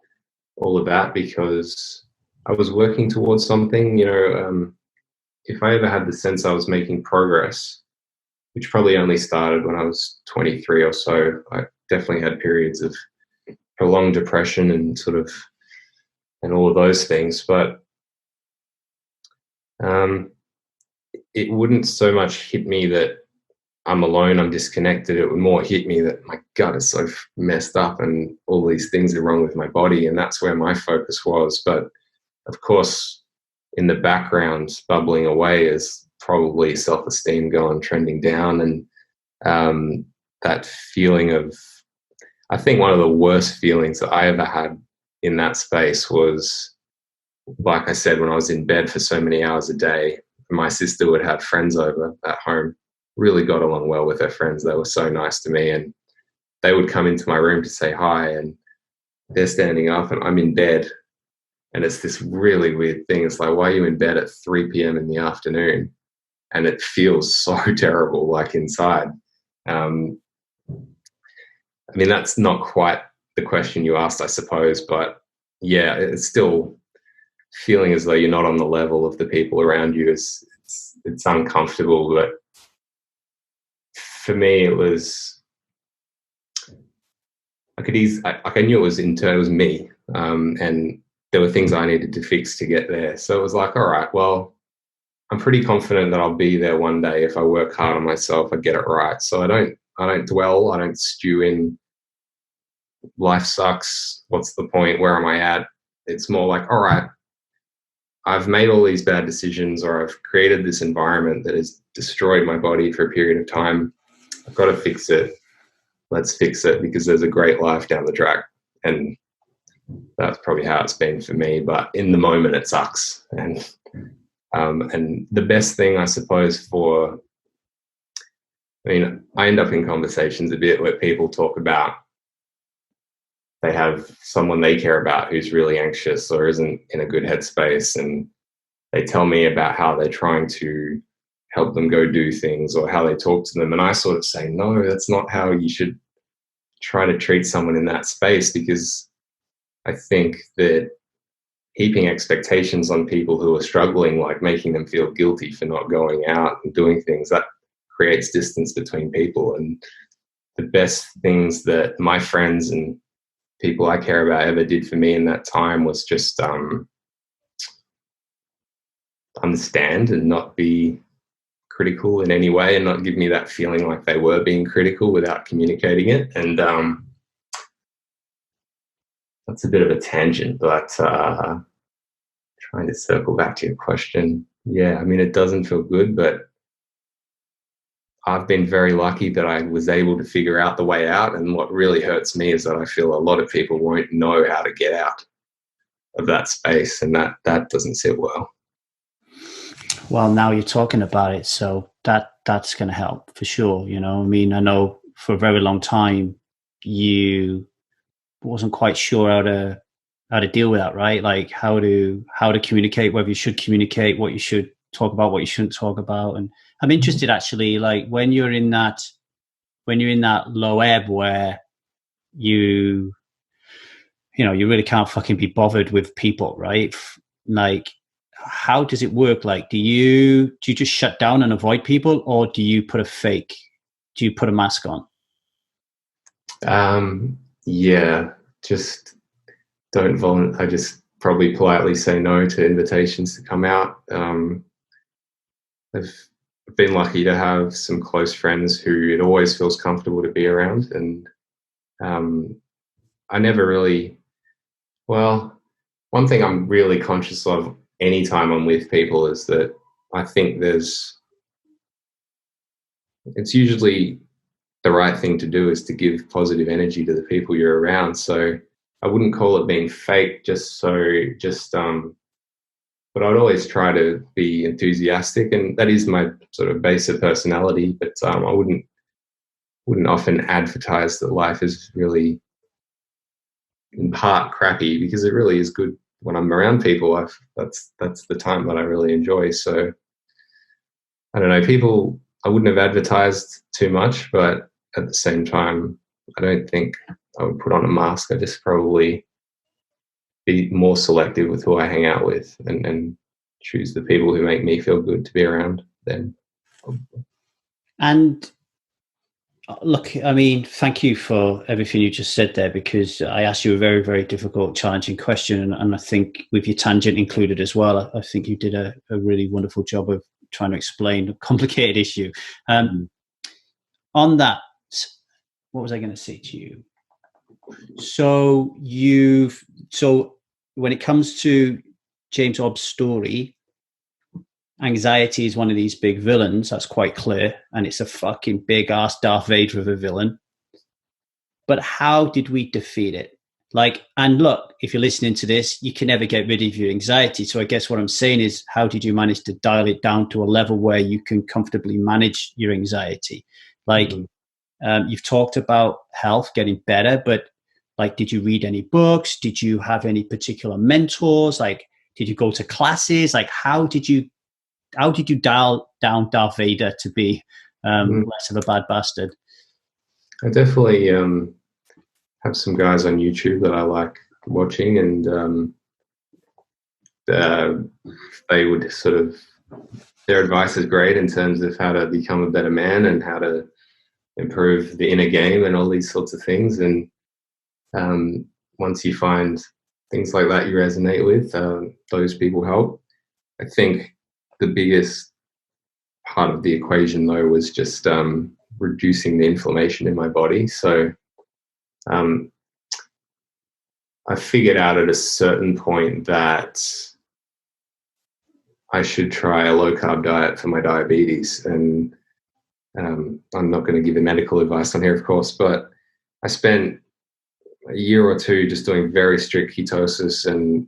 all of that, because I was working towards something. If I ever had the sense I was making progress, which probably only started when I was 23 or so, I definitely had periods of prolonged depression and and all of those things. But it wouldn't so much hit me that I'm alone, I'm disconnected. It would more hit me that my gut is so messed up and all these things are wrong with my body. And that's where my focus was. But of course, in the background, bubbling away is probably self-esteem going trending down. And that feeling of, I think one of the worst feelings that I ever had in that space was, like I said, when I was in bed for so many hours a day. My sister would have friends over at home, really got along well with her friends. They were so nice to me, and they would come into my room to say hi, and they're standing up and I'm in bed. And it's this really weird thing. It's like, why are you in bed at 3 p.m. in the afternoon? And it feels so terrible, like inside. I mean, that's not quite the question you asked, I suppose, but yeah, it's still feeling as though you're not on the level of the people around you. It's uncomfortable, but for me, it was, I knew it was internal, it was me, and there were things I needed to fix to get there. So it was like, all right, well, I'm pretty confident that I'll be there one day if I work hard on myself. I get it right. So I don't dwell. I don't stew in life sucks. What's the point? Where am I at? It's more like, all right, I've made all these bad decisions, or I've created this environment that has destroyed my body for a period of time. I've got to fix it. Let's fix it, because there's a great life down the track. And that's probably how it's been for me. But in the moment, it sucks. And the best thing, I suppose, I end up in conversations a bit where people talk about they have someone they care about who's really anxious or isn't in a good headspace, and they tell me about how they're trying to help them go do things, or how they talk to them. And I sort of say, no, that's not how you should try to treat someone in that space, because I think that heaping expectations on people who are struggling, like making them feel guilty for not going out and doing things, that creates distance between people. And the best things that my friends and people I care about ever did for me in that time was just understand and not be critical in any way, and not give me that feeling like they were being critical without communicating it. And that's a bit of a tangent, but trying to circle back to your question. Yeah, I mean, it doesn't feel good, but I've been very lucky that I was able to figure out the way out. And what really hurts me is that I feel a lot of people won't know how to get out of that space, and that doesn't sit well. Well, now you're talking about it, so that's going to help for sure. I mean, I know for a very long time you wasn't quite sure how to deal with that, right? Like how to communicate, whether you should communicate, what you should talk about, what you shouldn't talk about. And I'm interested, actually, like when you're in that low ebb where you really can't fucking be bothered with people, right? Like, how does it work? Like, do you just shut down and avoid people, or do you put a mask on? Yeah, just don't volunteer. I just probably politely say no to invitations to come out. I've been lucky to have some close friends who it always feels comfortable to be around. And I never really, well, one thing I'm really conscious of anytime I'm with people is that I think it's usually the right thing to do is to give positive energy to the people you're around. So I wouldn't call it being fake, but I'd always try to be enthusiastic, and that is my sort of base of personality. But I wouldn't often advertise that life is really in part crappy, because it really is good when I'm around people. That's the time that I really enjoy. So I don't know, I wouldn't have advertised too much, but at the same time, I don't think I would put on a mask. I just probably be more selective with who I hang out with, and choose the people who make me feel good to be around them. And look, I mean, thank you for everything you just said there, because I asked you a very, very difficult, challenging question. And I think with your tangent included as well, I think you did a really wonderful job of trying to explain a complicated issue. On that, what was I going to say to you? So when it comes to James Obst's story, anxiety is one of these big villains. That's quite clear. And it's a fucking big ass Darth Vader of a villain. But how did we defeat it? Like, and look, if you're listening to this, you can never get rid of your anxiety. So I guess what I'm saying is, how did you manage to dial it down to a level where you can comfortably manage your anxiety? Like, you've talked about health getting better, but like, did you read any books? Did you have any particular mentors? Like, did you go to classes? Like, how did you dial down Darth Vader to be less of a bad bastard? I definitely have some guys on YouTube that I like watching, and they would sort of, their advice is great in terms of how to become a better man and how to improve the inner game and all these sorts of things. And once you find things like that you resonate with, those people help. I think the biggest part of the equation, though, was just reducing the inflammation in my body. So I figured out at a certain point that I should try a low carb diet for my diabetes. And I'm not going to give the medical advice on here, of course, but I spent a year or two just doing very strict ketosis, and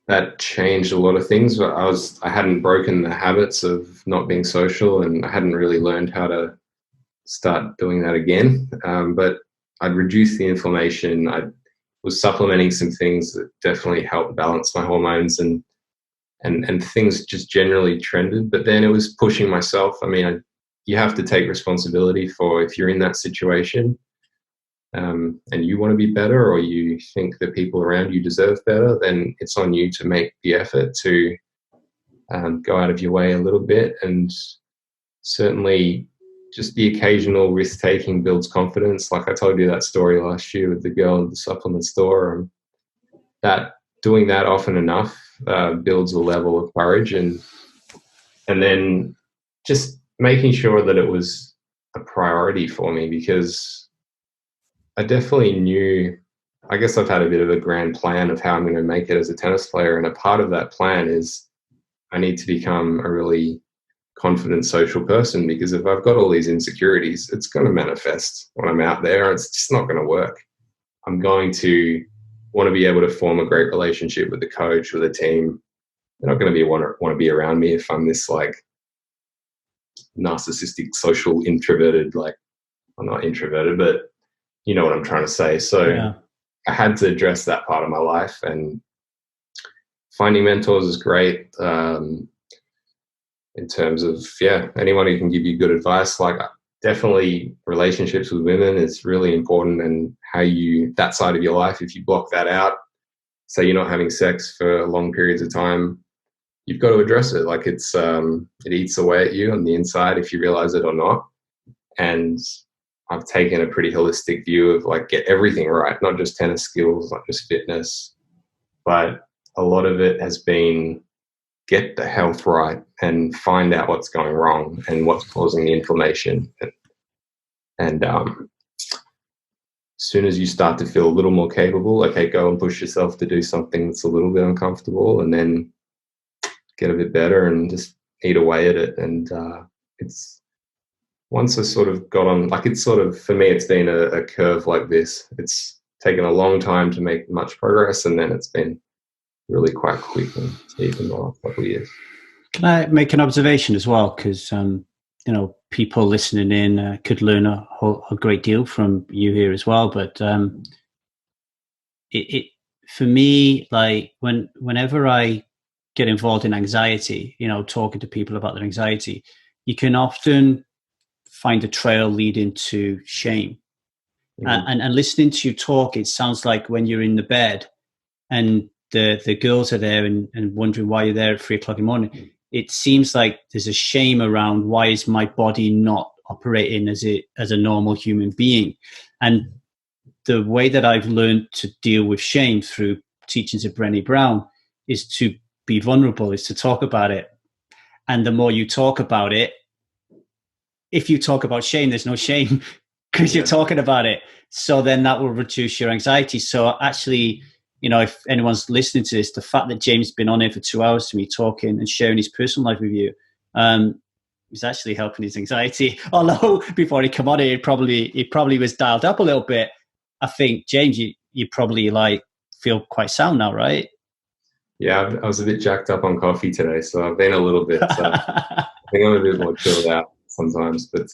that changed a lot of things. But I hadn't broken the habits of not being social, and I hadn't really learned how to start doing that again. But I'd reduced the inflammation. I was supplementing some things that definitely helped balance my hormones, and things just generally trended. But then it was pushing myself. I mean, you have to take responsibility for if you're in that situation, and you want to be better, or you think that people around you deserve better, then it's on you to make the effort to go out of your way a little bit. And certainly just the occasional risk taking builds confidence. Like I told you that story last year with the girl at the supplement store, that doing that often enough builds a level of courage, and then just making sure that it was a priority for me, because I definitely knew, I guess I've had a bit of a grand plan of how I'm going to make it as a tennis player. And a part of that plan is I need to become a really confident social person, because if I've got all these insecurities, it's going to manifest when I'm out there. It's just not going to work. I'm going to want to be able to form a great relationship with the coach, with the team. They're not going to want to be around me if I'm this like narcissistic, social, introverted, like, I'm not introverted, but you know what I'm trying to say. So yeah. I had to address that part of my life, and finding mentors is great. In terms of, anyone who can give you good advice, like definitely relationships with women is really important, and how that side of your life, if you block that out, say you're not having sex for long periods of time, you've got to address it. Like it eats away at you on the inside if you realize it or not. And I've taken a pretty holistic view of like, get everything right, not just tennis skills, not just fitness, but a lot of it has been get the health right and find out what's going wrong and what's causing the inflammation. And as soon as you start to feel a little more capable, okay, go and push yourself to do something that's a little bit uncomfortable, and then get a bit better and just eat away at it. And it's, once I sort of got on, like it's sort of, for me, it's been a curve like this. It's taken a long time to make much progress, and then it's been really quite quick and steep in the last couple of years. Can I make an observation as well? Because, people listening in could learn a great deal from you here as well. But it for me, like whenever I get involved in anxiety, talking to people about their anxiety, you can often find a trail leading to shame. Mm-hmm. And listening to you talk, it sounds like when you're in the bed and the girls are there and wondering why you're there at 3 o'clock in the morning, it seems like there's a shame around, why is my body not operating as a normal human being? And the way that I've learned to deal with shame through teachings of Brené Brown is to be vulnerable, is to talk about it. And the more you talk about it, if you talk about shame, there's no shame because you're talking about it. So then that will reduce your anxiety. So actually, if anyone's listening to this, the fact that James has been on here for 2 hours to me talking and sharing his personal life with you, is actually helping his anxiety. Although before he came on here, he probably was dialed up a little bit. I think, James, you probably like feel quite sound now, right? Yeah, I was a bit jacked up on coffee today, so I've been a little bit. I think I'm a bit more chilled out sometimes, but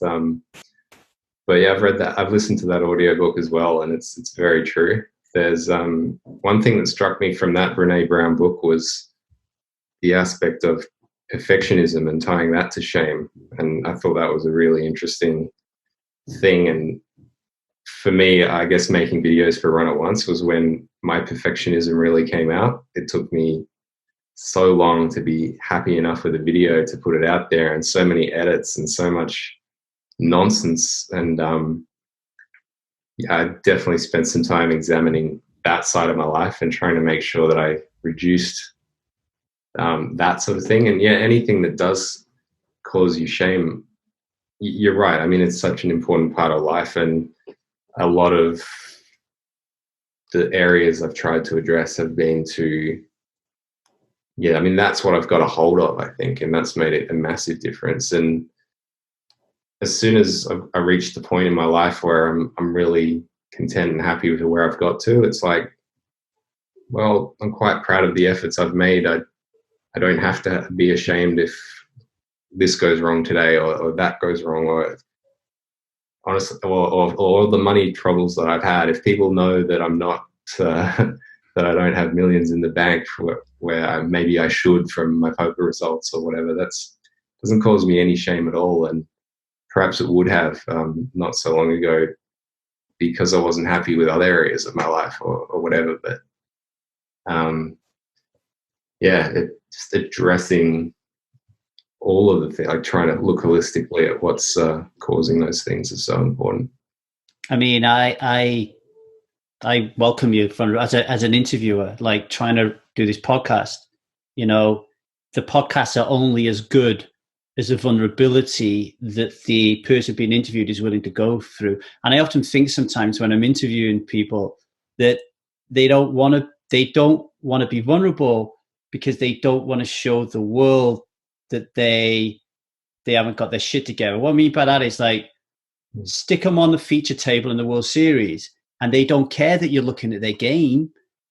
yeah, I've read that. I've listened to that audiobook as well, and it's very true. There's one thing that struck me from that Brené Brown book was the aspect of perfectionism and tying that to shame, and I thought that was a really interesting thing. And for me, I guess making videos for Run It Once was when my perfectionism really came out. It took me so long to be happy enough with a video to put it out there, and so many edits and so much nonsense. And I definitely spent some time examining that side of my life and trying to make sure that I reduced that sort of thing. And anything that does cause you shame, you're right. I mean, it's such an important part of life, and a lot of the areas I've tried to address have been to yeah, I mean, that's what I've got a hold of, I think, and that's made it a massive difference. And as soon as I reached the point in my life where I'm really content and happy with where I've got to, it's like, well, I'm quite proud of the efforts I've made. I don't have to be ashamed if this goes wrong today, or that goes wrong, or honestly, or the money troubles that I've had. If people know that I'm not, that I don't have millions in the bank where maybe I should from my poker results or whatever, that's doesn't cause me any shame at all. And perhaps it would have not so long ago, because I wasn't happy with other areas of my life or whatever. But yeah, just addressing all of the things, like trying to look holistically at what's causing those things is so important. I mean, I welcome you as an interviewer, like trying to do this podcast. You know, the podcasts are only as good as the vulnerability that the person being interviewed is willing to go through. And I often think sometimes when I'm interviewing people that they don't want to be vulnerable because they don't want to show the world that they haven't got their shit together. What I mean by that is, like, stick them on the feature table in the World Series and they don't care that you're looking at their game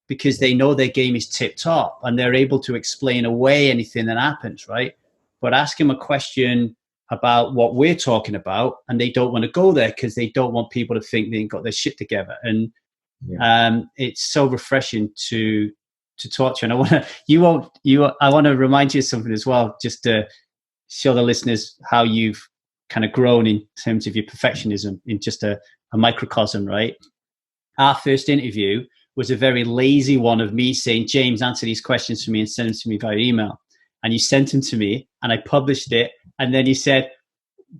because they know their game is tip top and they're able to explain away anything that happens, right? But ask them a question about what we're talking about and they don't want to go there because they don't want people to think they ain't got their shit together. And it's so refreshing to talk to you. And I want to remind you of something as well, just to show the listeners how you've kind of grown in terms of your perfectionism in just a microcosm, right? Our first interview was a very lazy one of me saying, James, answer these questions for me and send them to me via email. And you sent them to me and I published it. And then you said,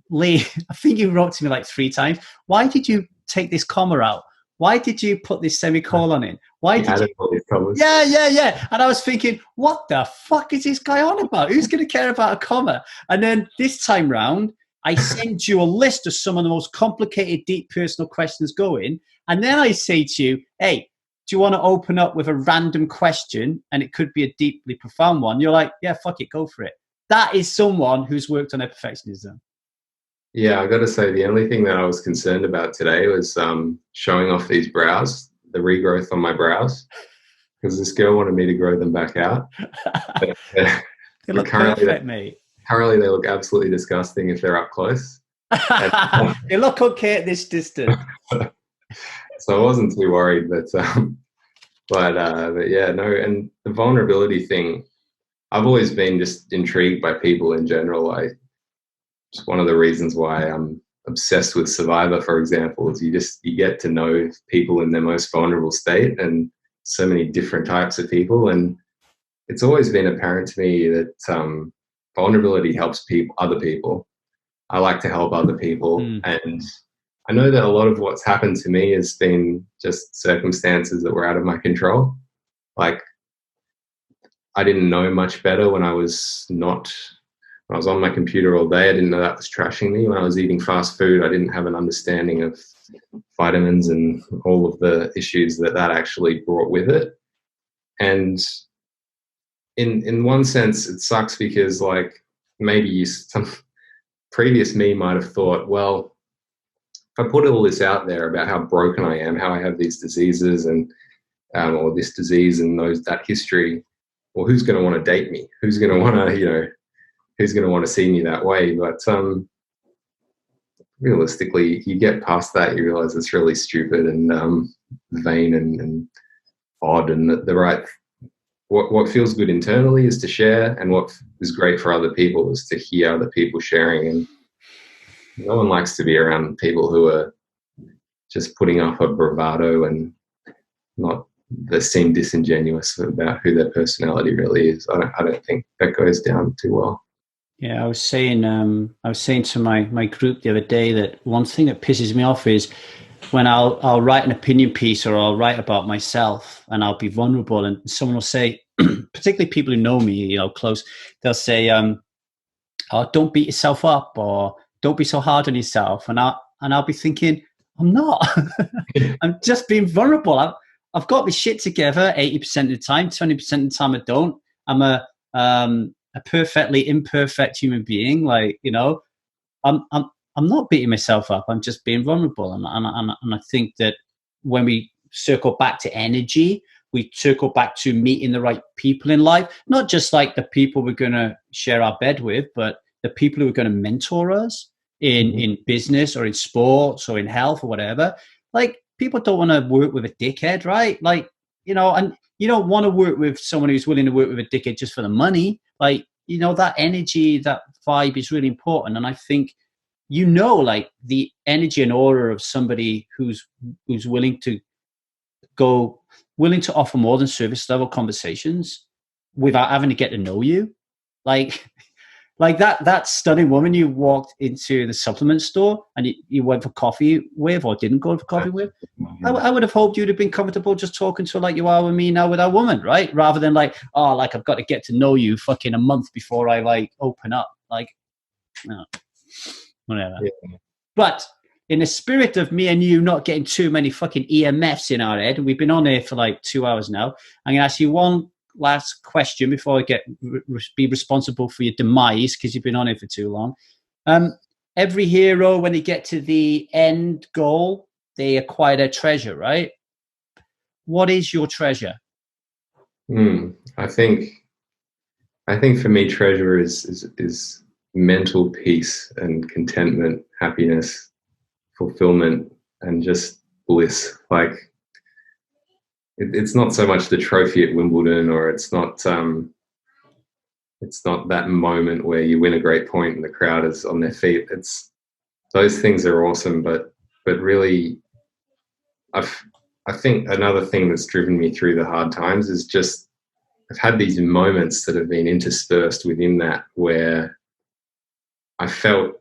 Lee, I think you wrote to me like 3 times. Why did you take this comma out? Why did you put this semicolon in? Why did you? Yeah. And I was thinking, what the fuck is this guy on about? Who's going to care about a comma? And then this time round, I send you a list of some of the most complicated, deep personal questions going. And then I say to you, hey, do you want to open up with a random question? And it could be a deeply profound one. You're like, yeah, fuck it, go for it. That is someone who's worked on their perfectionism. Yeah, I got to say, the only thing that I was concerned about today was showing off these brows, the regrowth on my brows, because this girl wanted me to grow them back out. They look perfect, mate. Currently, they look absolutely disgusting if they're up close. They look okay at this distance. So I wasn't too worried, but yeah, no. And the vulnerability thing, I've always been just intrigued by people in general. It's one of the reasons why I'm obsessed with Survivor, for example, is you get to know people in their most vulnerable state, and so many different types of people. And it's always been apparent to me that vulnerability helps other people. I like to help other people. And I know that a lot of what's happened to me has been just circumstances that were out of my control. Like, I didn't know much better when I was on my computer all day. I didn't know that was trashing me. When I was eating fast food, I didn't have an understanding of vitamins and all of the issues that actually brought with it. And in one sense, it sucks because, like, maybe some previous me might have thought, well, if I put all this out there about how broken I am, how I have these diseases and or this disease and that history, well, who's going to want to date me? Who's going to want to, who's going to want to see me that way? But realistically, you get past that, you realize it's really stupid and vain and odd, and the right. What feels good internally is to share, and what is great for other people is to hear other people sharing. And no one likes to be around people who are just putting up a bravado and they seem disingenuous about who their personality really is. I don't think that goes down too well. Yeah, I was saying to my group the other day that one thing that pisses me off is when I'll write an opinion piece or I'll write about myself and I'll be vulnerable and someone will say, particularly people who know me, close, they'll say, oh, don't beat yourself up or don't be so hard on yourself. And I'll be thinking, I'm not. I'm just being vulnerable. I've got my shit together 80% of the time, 20% of the time I don't. I'm a a perfectly imperfect human being. Like, you know, I'm not beating myself up. I'm just being vulnerable. And I think that when we circle back to energy, we circle back to meeting the right people in life, not just like the people we're going to share our bed with, but the people who are going to mentor us in business or in sports or in health or whatever. Like, people don't want to work with a dickhead, right? Like, you know, and you don't want to work with someone who's willing to work with a dickhead just for the money. Like, you know, that energy, that vibe is really important. And I think, you know, like the energy and aura of somebody who's willing to offer more than service level conversations without having to get to know you. Like, like that stunning woman you walked into the supplement store and you went for coffee with, or didn't go for coffee with. I would have hoped you'd have been comfortable just talking to her like you are with me now with that woman, right? Rather than like, oh, like I've got to get to know you fucking a month before I like open up. Like, no, whatever. Yeah. But in the spirit of me and you not getting too many fucking EMFs in our head, and we've been on here for like 2 hours now, I'm going to ask you one last question before I be responsible for your demise, because you've been on here for too long. Every hero, when they get to the end goal, they acquire their treasure, right? What is your treasure? I think for me, treasure is mental peace and contentment, happiness, fulfillment, and just bliss. Like, it's not so much the trophy at Wimbledon, or it's not that moment where you win a great point and the crowd is on their feet. It's, those things are awesome, but really, I think another thing that's driven me through the hard times is just, I've had these moments that have been interspersed within that where I felt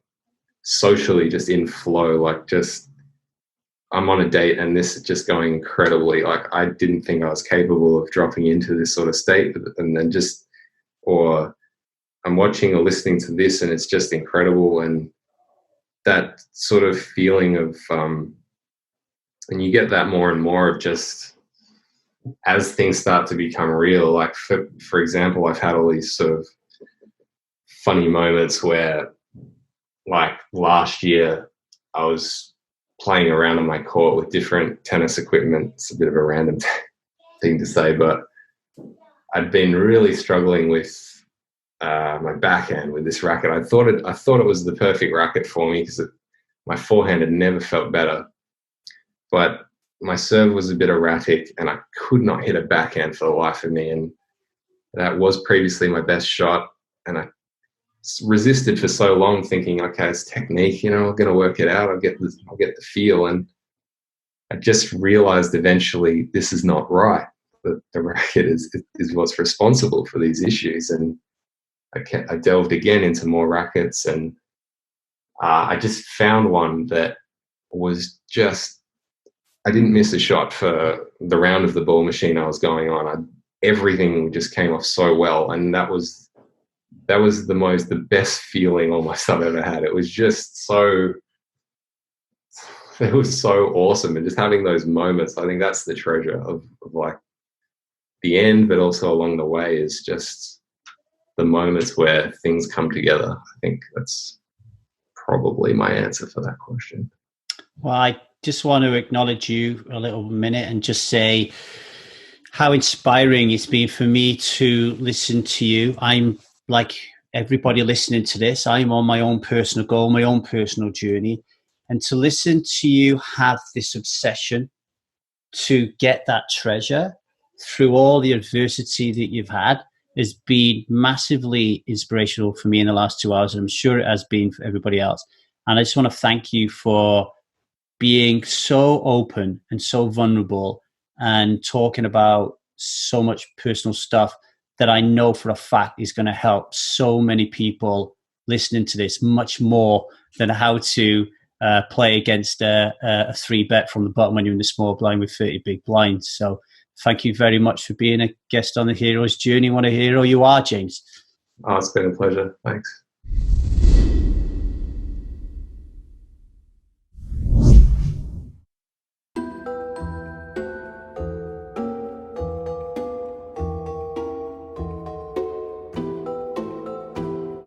socially just in flow, like just, I'm on a date and this is just going incredibly. Like, I didn't think I was capable of dropping into this sort of state, and then just, or I'm watching or listening to this and it's just incredible. And that sort of feeling of, and you get that more and more of just as things start to become real. Like, for example, I've had all these sort of funny moments where, like last year, I was playing around on my court with different tennis equipment. It's a bit of a random thing to say, but I'd been really struggling with my backhand with this racket. I thought it was the perfect racket for me because my forehand had never felt better, but my serve was a bit erratic and I could not hit a backhand for the life of me. And that was previously my best shot, and I resisted for so long, thinking, okay, it's technique, you know, I'm going to work it out. I'll get the feel. And I just realized eventually this is not right. The racket is what's responsible for these issues. And I delved again into more rackets, and I just found one that was just, I didn't miss a shot for the round of the ball machine I was going on. Everything just came off so well. And that was the best feeling almost I've ever had. It was just so, it was so awesome. And just having those moments, I think that's the treasure of like the end, but also along the way, is just the moments where things come together. I think that's probably my answer for that question. Well, I just want to acknowledge you a little minute and just say how inspiring it's been for me to listen to you. I'm like everybody listening to this, I'm on my own personal goal, my own personal journey. And to listen to you have this obsession to get that treasure through all the adversity that you've had has been massively inspirational for me in the last 2 hours. And I'm sure it has been for everybody else. And I just want to thank you for being so open and so vulnerable and talking about so much personal stuff that I know for a fact is going to help so many people listening to this, much more than how to play against a 3-bet from the bottom when you're in the small blind with 30 big blinds. So thank you very much for being a guest on the Hero's Journey. What a hero you are, James. Oh, it's been a pleasure. Thanks.